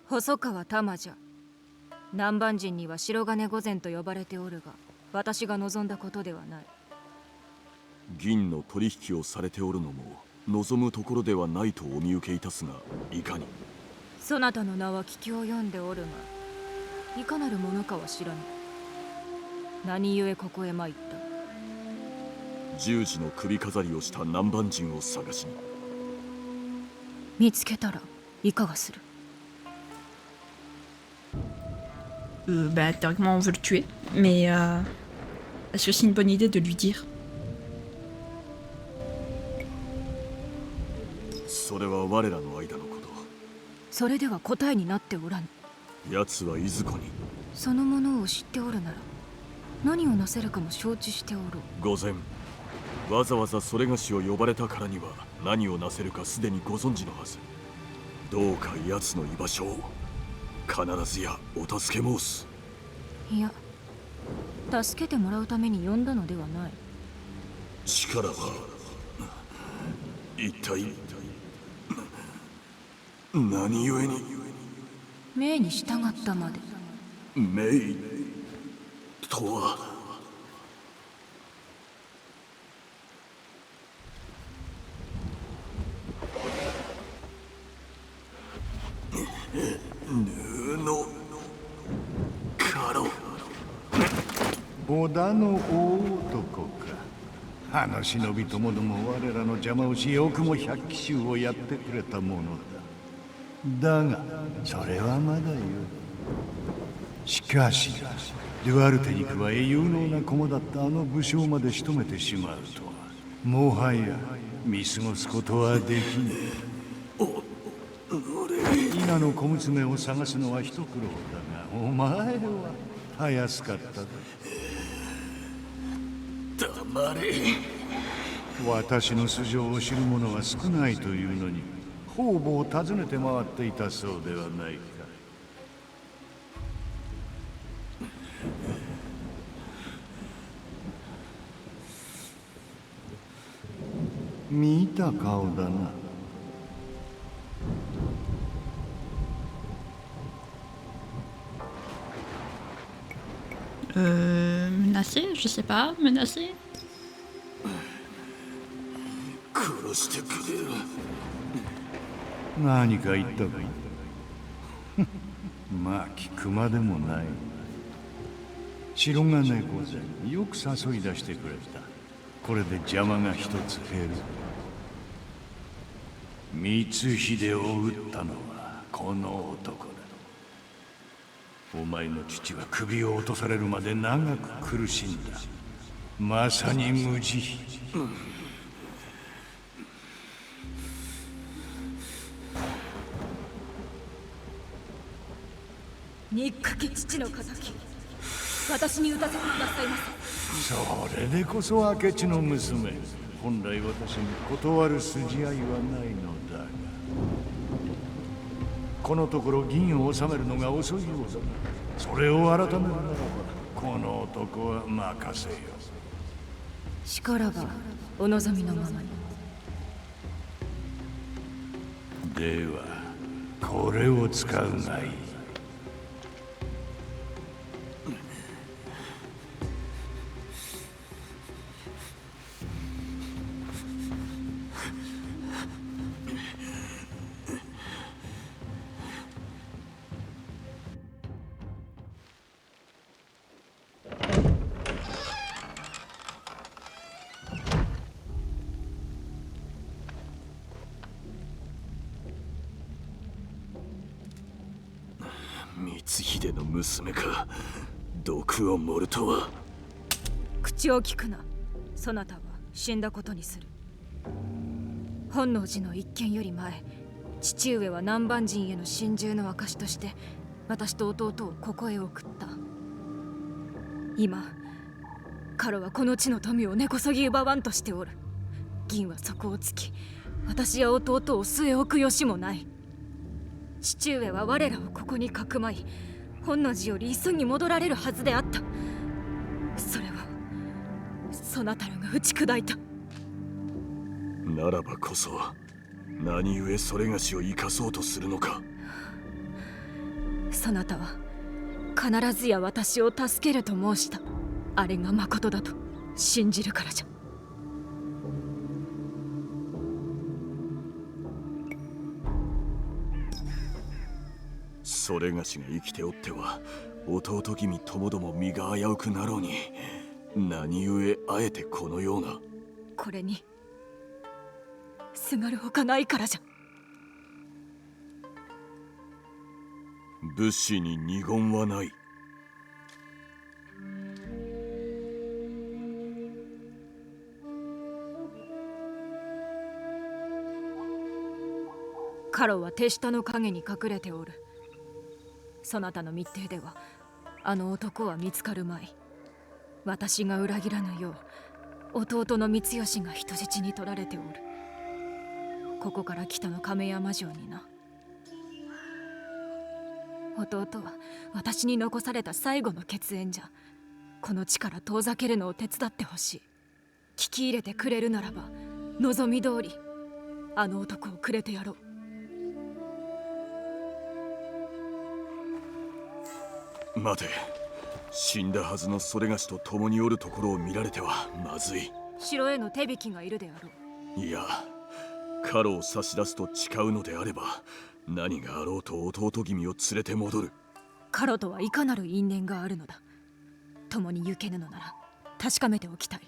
細川玉じゃ。南蛮人には白金御前と呼ばれておるが、私が望んだことではない。銀の取引をされておるのも望むところではないとお見受けいたすがいかにそなたの名は聞き及んでおるが、いかなるものかは知らぬ。何故ここへ参った？十字の首飾りをした南蛮人を探しに見つけたらいかがする？ Bah, théoriquement, on veut le tuer, mais est-ce que c'est une bonne idée de lui dire? それは我らの間のこと。それでは答えになっておらぬ。奴はいずこに。そのものを知っておるなら何をなせるかも承知しておろう。御前、わざわざそれがしを呼ばれたからには何をなせるかすでにご存知のはず。どうか奴の居場所を必ずやお助け申す。いや、助けてもらうために呼んだのではない。力は一体何故に？命に従ったまで。命とは。織田の大男か。あの忍びともども我らの邪魔をし、よくも百騎衆をやってくれたものだ。だがそれはまだよ。しかしデュアルテに加え有能な駒だったあの武将まで仕留めてしまうとは、もはや見過ごすことはできぬ。稲の小娘を探すのは一苦労だが、お前はたやすかったぞ。黙れ。私の素性を知る者は少ないというのに、方々を訪ねて回っていたそうではないか。見た顔だな。Menacé? Je sais pas. Menacé? 殺してくれる。何か言ったか？まあ聞くまでもない。白金御前、よく誘い出してくれた。これで邪魔が一つ減る。光秀を撃ったのはこの男だ。お前の父は首を落とされるまで長く苦しんだ。まさに無慈悲。憎き父の仇、私に撃たせてくださいませ。それでこそ明智の娘。本来私に断る筋合いはないのだが、このところ銀を収めるのが遅いようだ。それを改めるならばこの男は任せよ。しからばお望みのままに。ではこれを使うがいい。光秀の娘か。毒を盛るとは。口を聞くな。そなたは死んだことにする。本能寺の一件より前、父上は南蛮人への心中の証として私と弟をここへ送った。今彼はこの地の富を根こそぎ奪わんとしておる。銀はそこを突き、私や弟を据え置く由もない。父上は我らをここにかくまい、本能寺より急ぎ戻られるはずであった。それをそなたらが打ち砕いた。ならばこそ何故それがしを生かそうとするのか。そなたは必ずや私を助けると申した。あれがまことだと信じるからじゃ。それがしが生きておっては弟君ともども身が危うくなろうに、何故あえてこのような。これにすがるほかないからじゃ。武士に二言はない。カロは手下の影に隠れておる。そなたの密偵ではあの男は見つかるまい。私が裏切らぬよう弟の光義が人質に取られておる。ここから北の亀山城にな。弟は私に残された最後の血縁じゃ。この地から遠ざけるのを手伝ってほしい。聞き入れてくれるならば望み通りあの男をくれてやろう。待て、死んだはずのそれがしと共におるところを見られてはまずい。城への手引きがいるであろう。いや、カロを差し出すと誓うのであれば、何があろうと弟君を連れて戻る。カロとはいかなる因縁があるのだ。共に行けぬのなら確かめておきたい。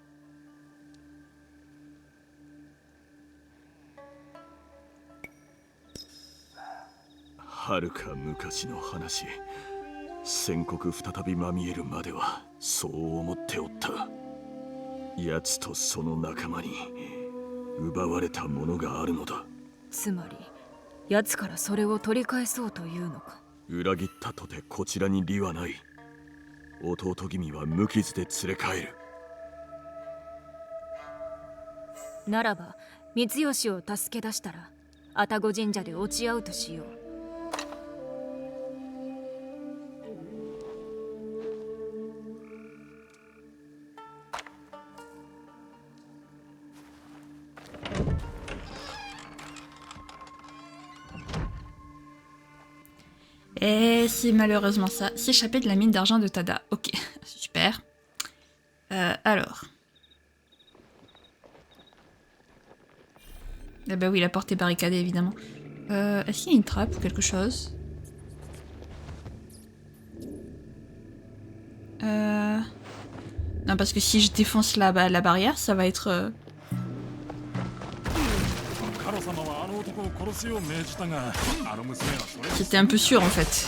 はるか昔の話、戦国再びまみえるまではそう思っておった。奴とその仲間に奪われたものがあるのだ。つまり奴からそれを取り返そうというのか。裏切ったとてこちらに利はない。弟君は無傷で連れ帰る。ならば光義を助け出したら愛宕神社で落ち合うとしよう。Et c'est malheureusement ça, s'échapper de la mine d'argent de Tada. Ok, super. Alors. Ah bah oui, la porte est barricadée, évidemment. Est-ce qu'il y a une trappe ou quelque chose? Non, parce que si je défonce la barrière, ça va être... C'était un peu sûr en fait.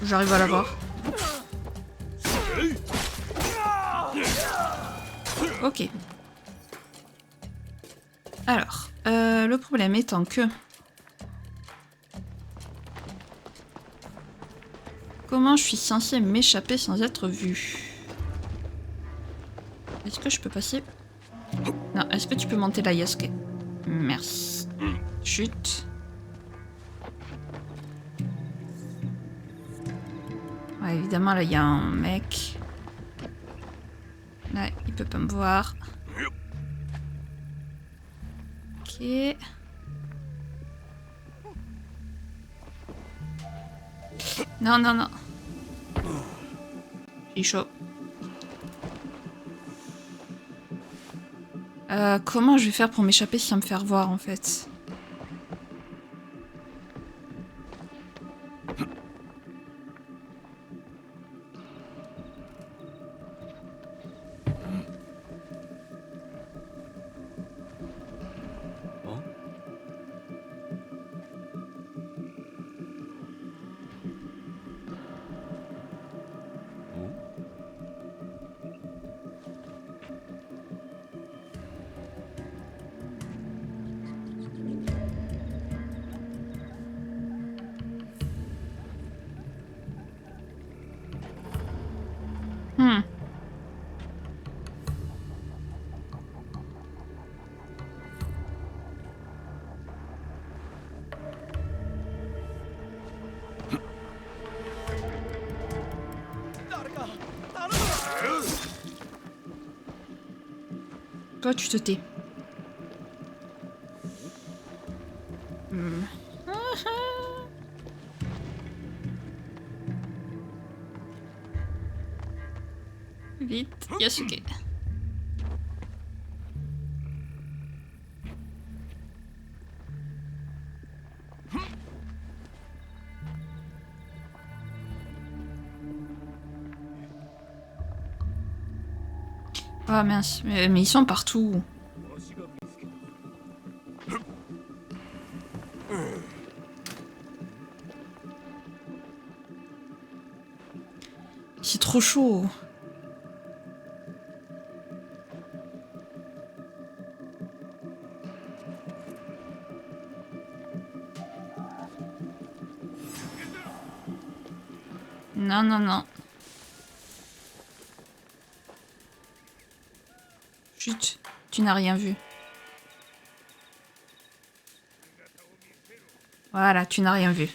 J'arrive à l'avoir. Ok. Alors, le problème étant que... Comment je suis censée m'échapper sans être vue? Est-ce que je peux passer? Non, est-ce que tu peux monter là, Yasuke? Merci. Chute. Ouais, évidemment, là, il y a un mec. Là, il peut pas me voir. Ok. Non, non, non. J'ai chaud. Comment je vais faire pour m'échapper sans me faire voir en fait? Toi, tu te tais. Vite, Yasuke. Ah mince, mais ils sont partout. C'est trop chaud. Non, non, non. Chut, tu n'as rien vu. Voilà, tu n'as rien vu.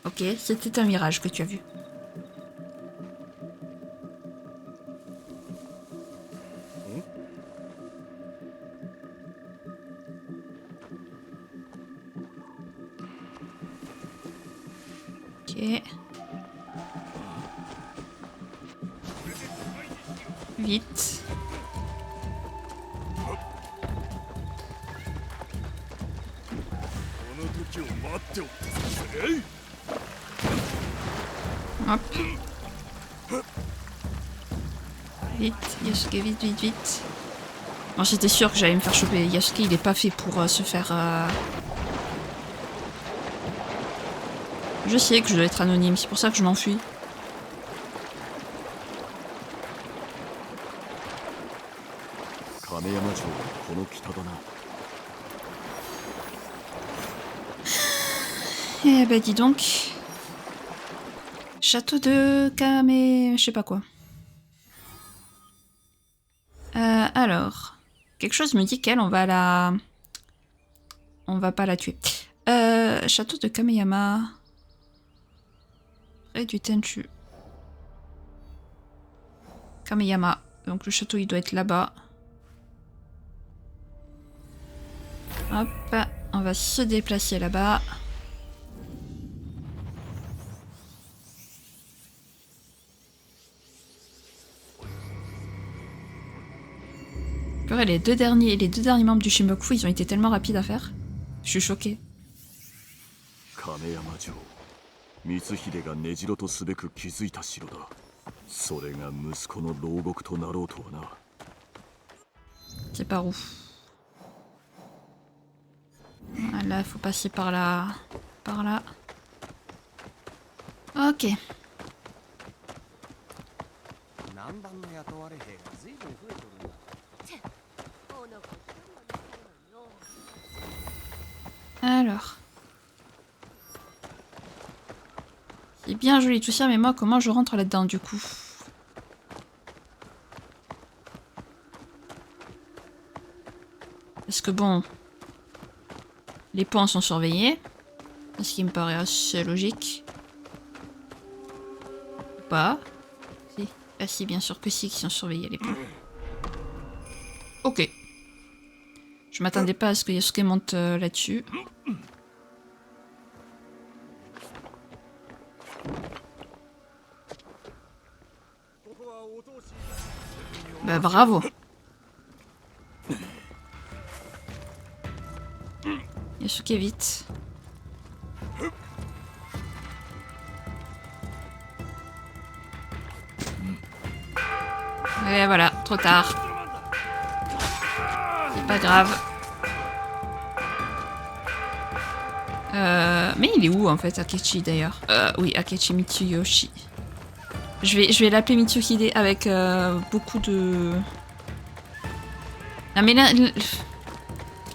Ok, c'était un mirage que tu as vu. Ok. Vite. Hop. Vite, Yasuke, vite, vite, vite. Bon, j'étais sûre que j'allais me faire choper. Yasuke, il est pas fait pour se faire... Je sais que je dois être anonyme, c'est pour ça que je m'enfuis. Eh ben dis donc. Château de Kame... je sais pas quoi. Alors... quelque chose me dit qu'elle, on va la... on va pas la tuer. Château de Kameyama... près du Tenchu. Kameyama. Donc le château, il doit être là-bas. Hop, on va se déplacer là-bas. Purée, les deux derniers membres du Shinboku, ils ont été tellement rapides à faire. Je suis choquée. 光秀が根城とすべく築いた城だ。それが息子の牢獄となろうとはな。C'est par où? Là, il faut passer par là. Par là. Ok. Alors. C'est bien joli tout ça, mais moi, comment je rentre là-dedans du coup? Parce que bon... les ponts sont surveillés. Ce qui me paraît assez logique. Ou pas? Si. Ah si, bien sûr que si, qui sont surveillés les ponts. Ok. Je m'attendais pas à ce que Yasuke monte là-dessus. Bah bravo. Yasuke vite. Et voilà, trop tard. C'est pas grave. Mais il est où en fait, Akechi d'ailleurs? Oui, Akechi Mitsuyoshi. Je vais l'appeler Mitsuhide avec beaucoup de... Non mais là...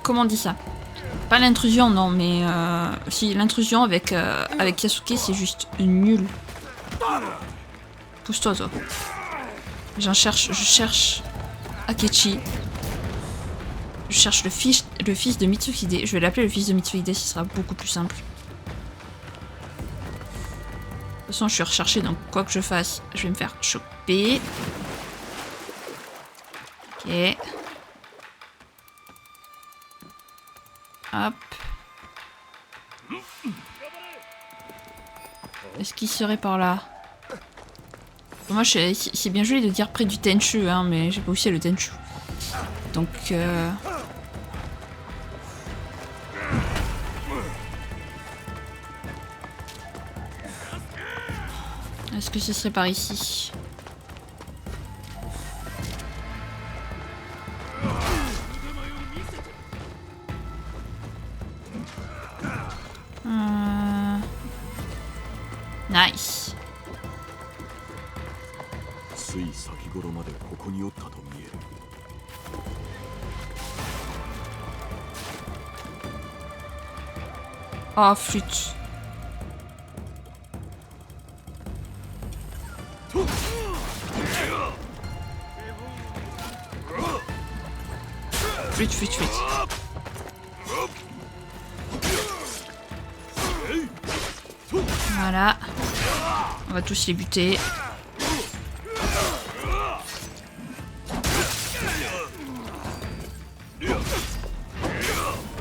Comment on dit ça? Pas l'intrusion, non, mais... si, l'intrusion avec Yasuke, c'est juste nul. Pousse-toi, toi. Je cherche Akechi. Je cherche le fils de Mitsuhide. Je vais l'appeler le fils de Mitsuhide, ce sera beaucoup plus simple. De toute façon, je suis recherchée, donc quoi que je fasse, je vais me faire choper. Ok. Hop. Est-ce qu'il serait par là? Moi, c'est bien joli de dire près du Tenchu, hein, mais j'ai pas aussi le Tenchu. Donc... Est-ce que ce serait par ici? Nice. つい先頃までここにおったと見える。Oh, flûte. Flûte, flûte, flûte. Voilà. On va tous les buter.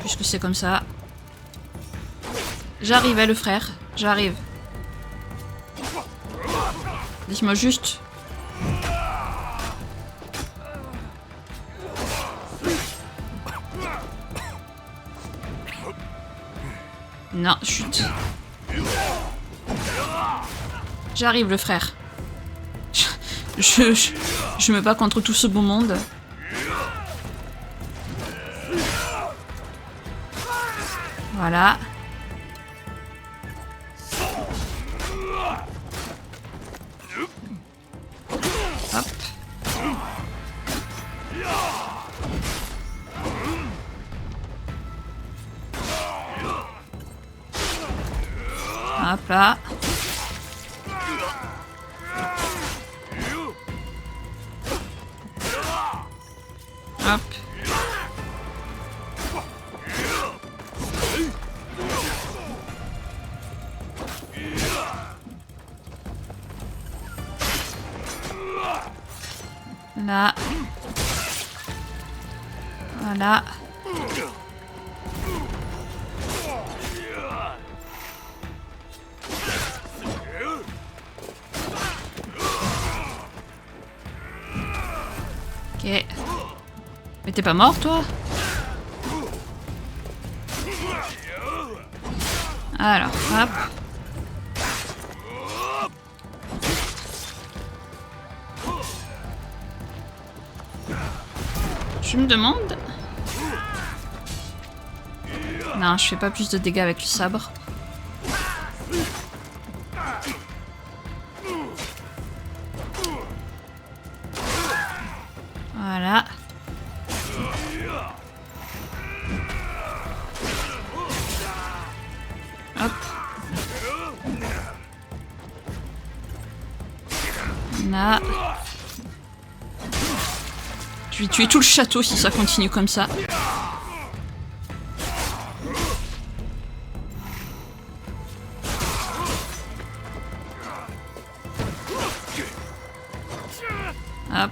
Puisque c'est comme ça. J'arrive, le frère. J'arrive. Laisse-moi juste. Non, chut. J'arrive, le frère. Je me bats contre tout ce beau monde. Voilà. Hop. Hop là. Hop. Là. Voilà. Ok. Mais t'es pas mort, toi? Alors, hop. Je me demande... Non, je fais pas plus de dégâts avec le sabre. Voilà. Hop. Là. Je vais tuer tout le château si ça continue comme ça. Hop.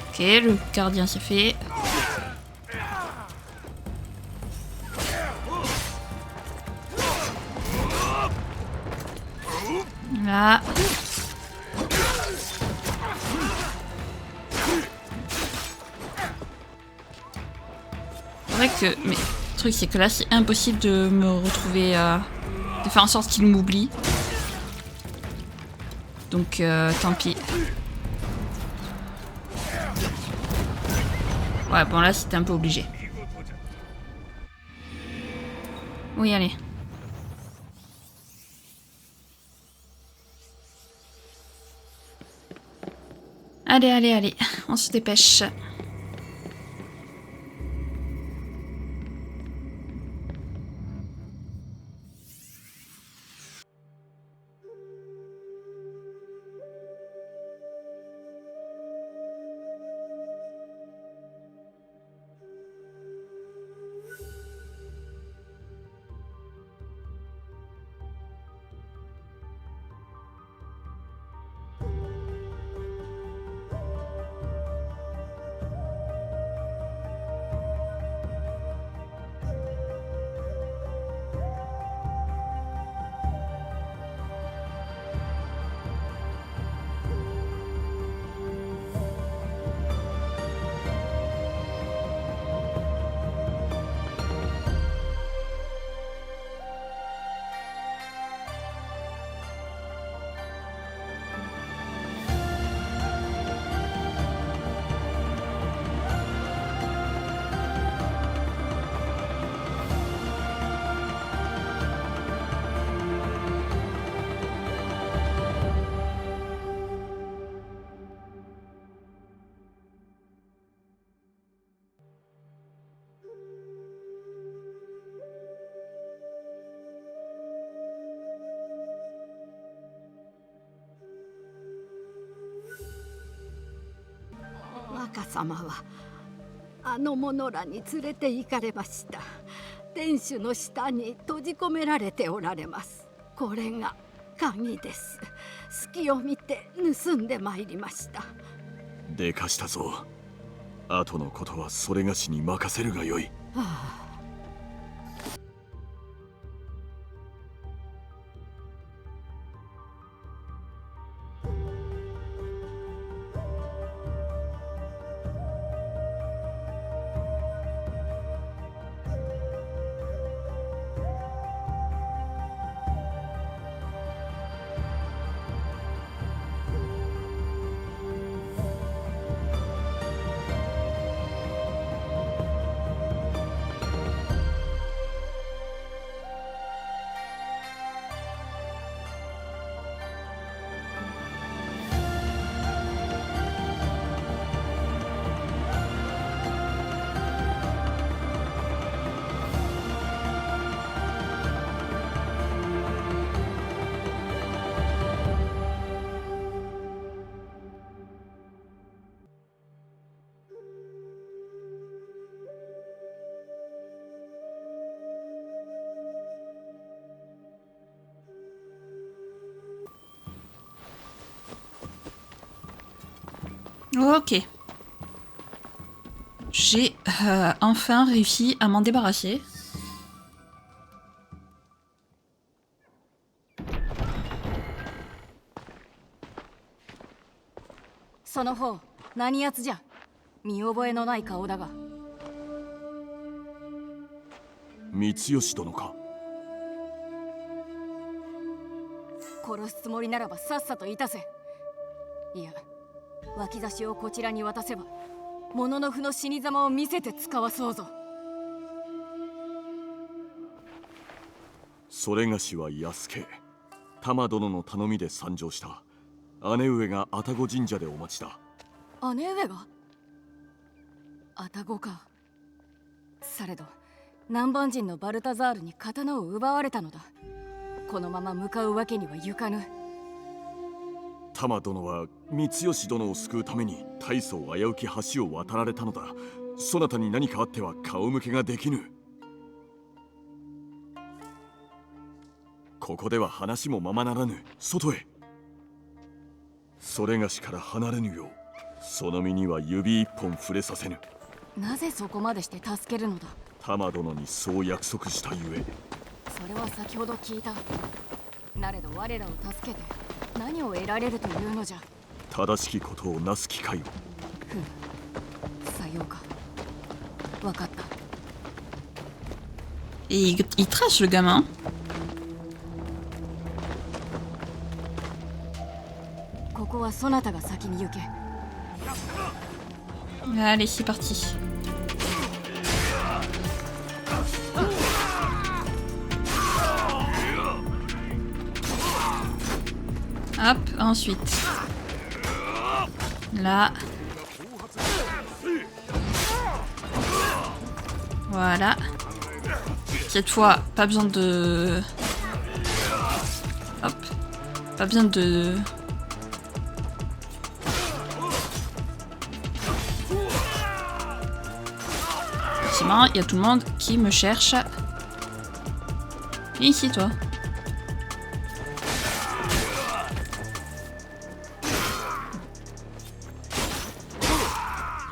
Ok, le gardien c'est fait. Là. C'est vrai que... Mais le truc c'est que là c'est impossible de me retrouver... de faire en sorte qu'il m'oublie. Donc tant pis. Ouais bon là c'était un peu obligé. Oui allez. Allez, allez, allez, on se dépêche. 様はあの者らに連れて行かれました。天守の下に閉じ込められておられます。これが鍵です。隙を見て盗んでまいりました。でかしたぞ。後のことはそれがしに任せるがよい。はあ、Ok. J'ai enfin réussi à m'en débarrasser. Sonoho, nani yatsu ja? 見覚えのない顔だが。三吉殿か。殺すつもりならばさっさといたせ。いや、脇差しをこちらに渡せば、もののふの死に様を見せて使わそうぞ。それがしは安家。玉殿の頼みで参上した。姉上が愛宕神社でお待ちだ。姉上が愛宕か。されど南蛮人のバルタザールに刀を奪われたのだ。このまま向かうわけにはいかぬ。玉殿は三吉殿を救うために大層危うき橋を渡られたのだ。そなたに何かあっては顔向けができぬ。ここでは話もままならぬ。外へ。それがしから離れぬよう、その身には指一本触れさせぬ。なぜそこまでして助けるのだ。玉殿にそう約束したゆえ。それは先ほど聞いた。なれど我らを助けて何を得られるというのじゃ。正しきことをなす機会を。さようか。わかった。Et il trash le gamin. Allez, c'est parti. Hop, ensuite. Là. Voilà. Cette fois, pas besoin de... Hop. Pas besoin de... Effectivement, il y a tout le monde qui me cherche. Viens ici, toi.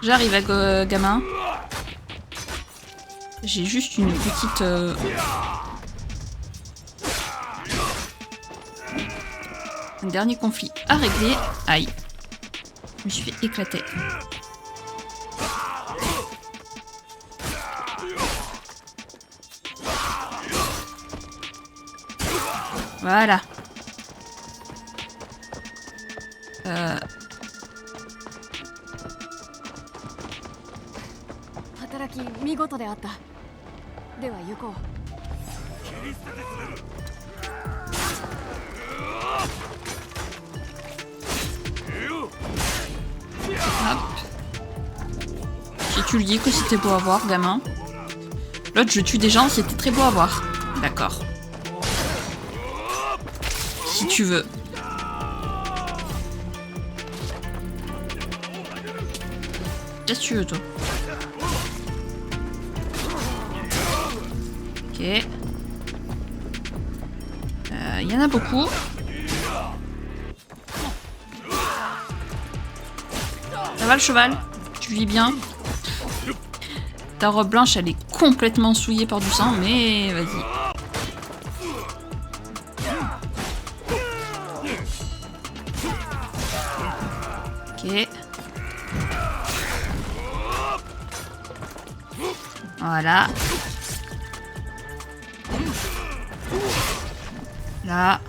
J'arrive à gamin. J'ai juste une petite... Un dernier conflit à régler. Aïe. Je me suis fait éclater. Voilà. Si tu le dis que c'était beau à voir, gamin. L'autre, je tue des gens, c'était très beau à voir. D'accord. Si tu veux. Qu'est-ce que tu veux, toi? Ok. Il y en a beaucoup. Ça va le cheval? Tu vis bien? Ta robe blanche, elle est complètement souillée par du sang, mais vas-y. Ok. Voilà. Là.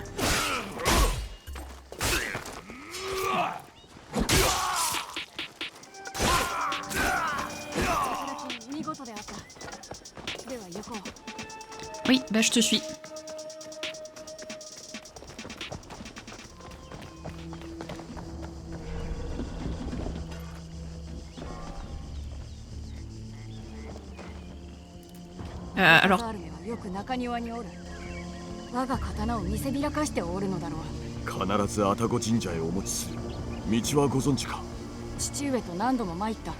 Oui, bah je te suis. Alors, よく中庭におる。我が刀を見せびらかしておるのだろう。必ず愛宕神社へお持ちする。道はご存知か？父上と何度も参った。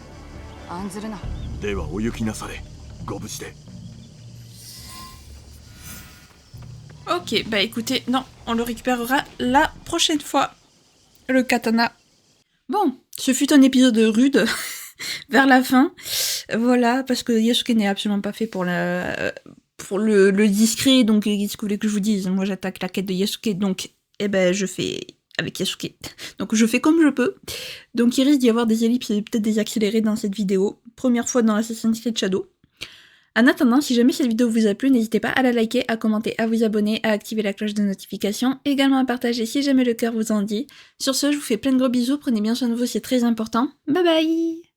案ずるな。ではお行きなされ。ご無事で。 ok, bah écoutez, non, on le récupérera la prochaine fois, le katana. Bon, ce fut un épisode rude vers la fin, voilà, parce que Yasuke n'est absolument pas fait pour le discret, donc qu'est-ce que vous voulez que je vous dise? Moi j'attaque la quête de Yasuke, donc eh ben je fais avec Yasuke, donc je fais comme je peux. Donc il risque d'y avoir des ellipses et peut-être des accélérés dans cette vidéo, première fois dans Assassin's Creed Shadow. En attendant, si jamais cette vidéo vous a plu, n'hésitez pas à la liker, à commenter, à vous abonner, à activer la cloche de notification, également à partager si jamais le cœur vous en dit. Sur ce, je vous fais plein de gros bisous, prenez bien soin de vous, c'est très important. Bye bye!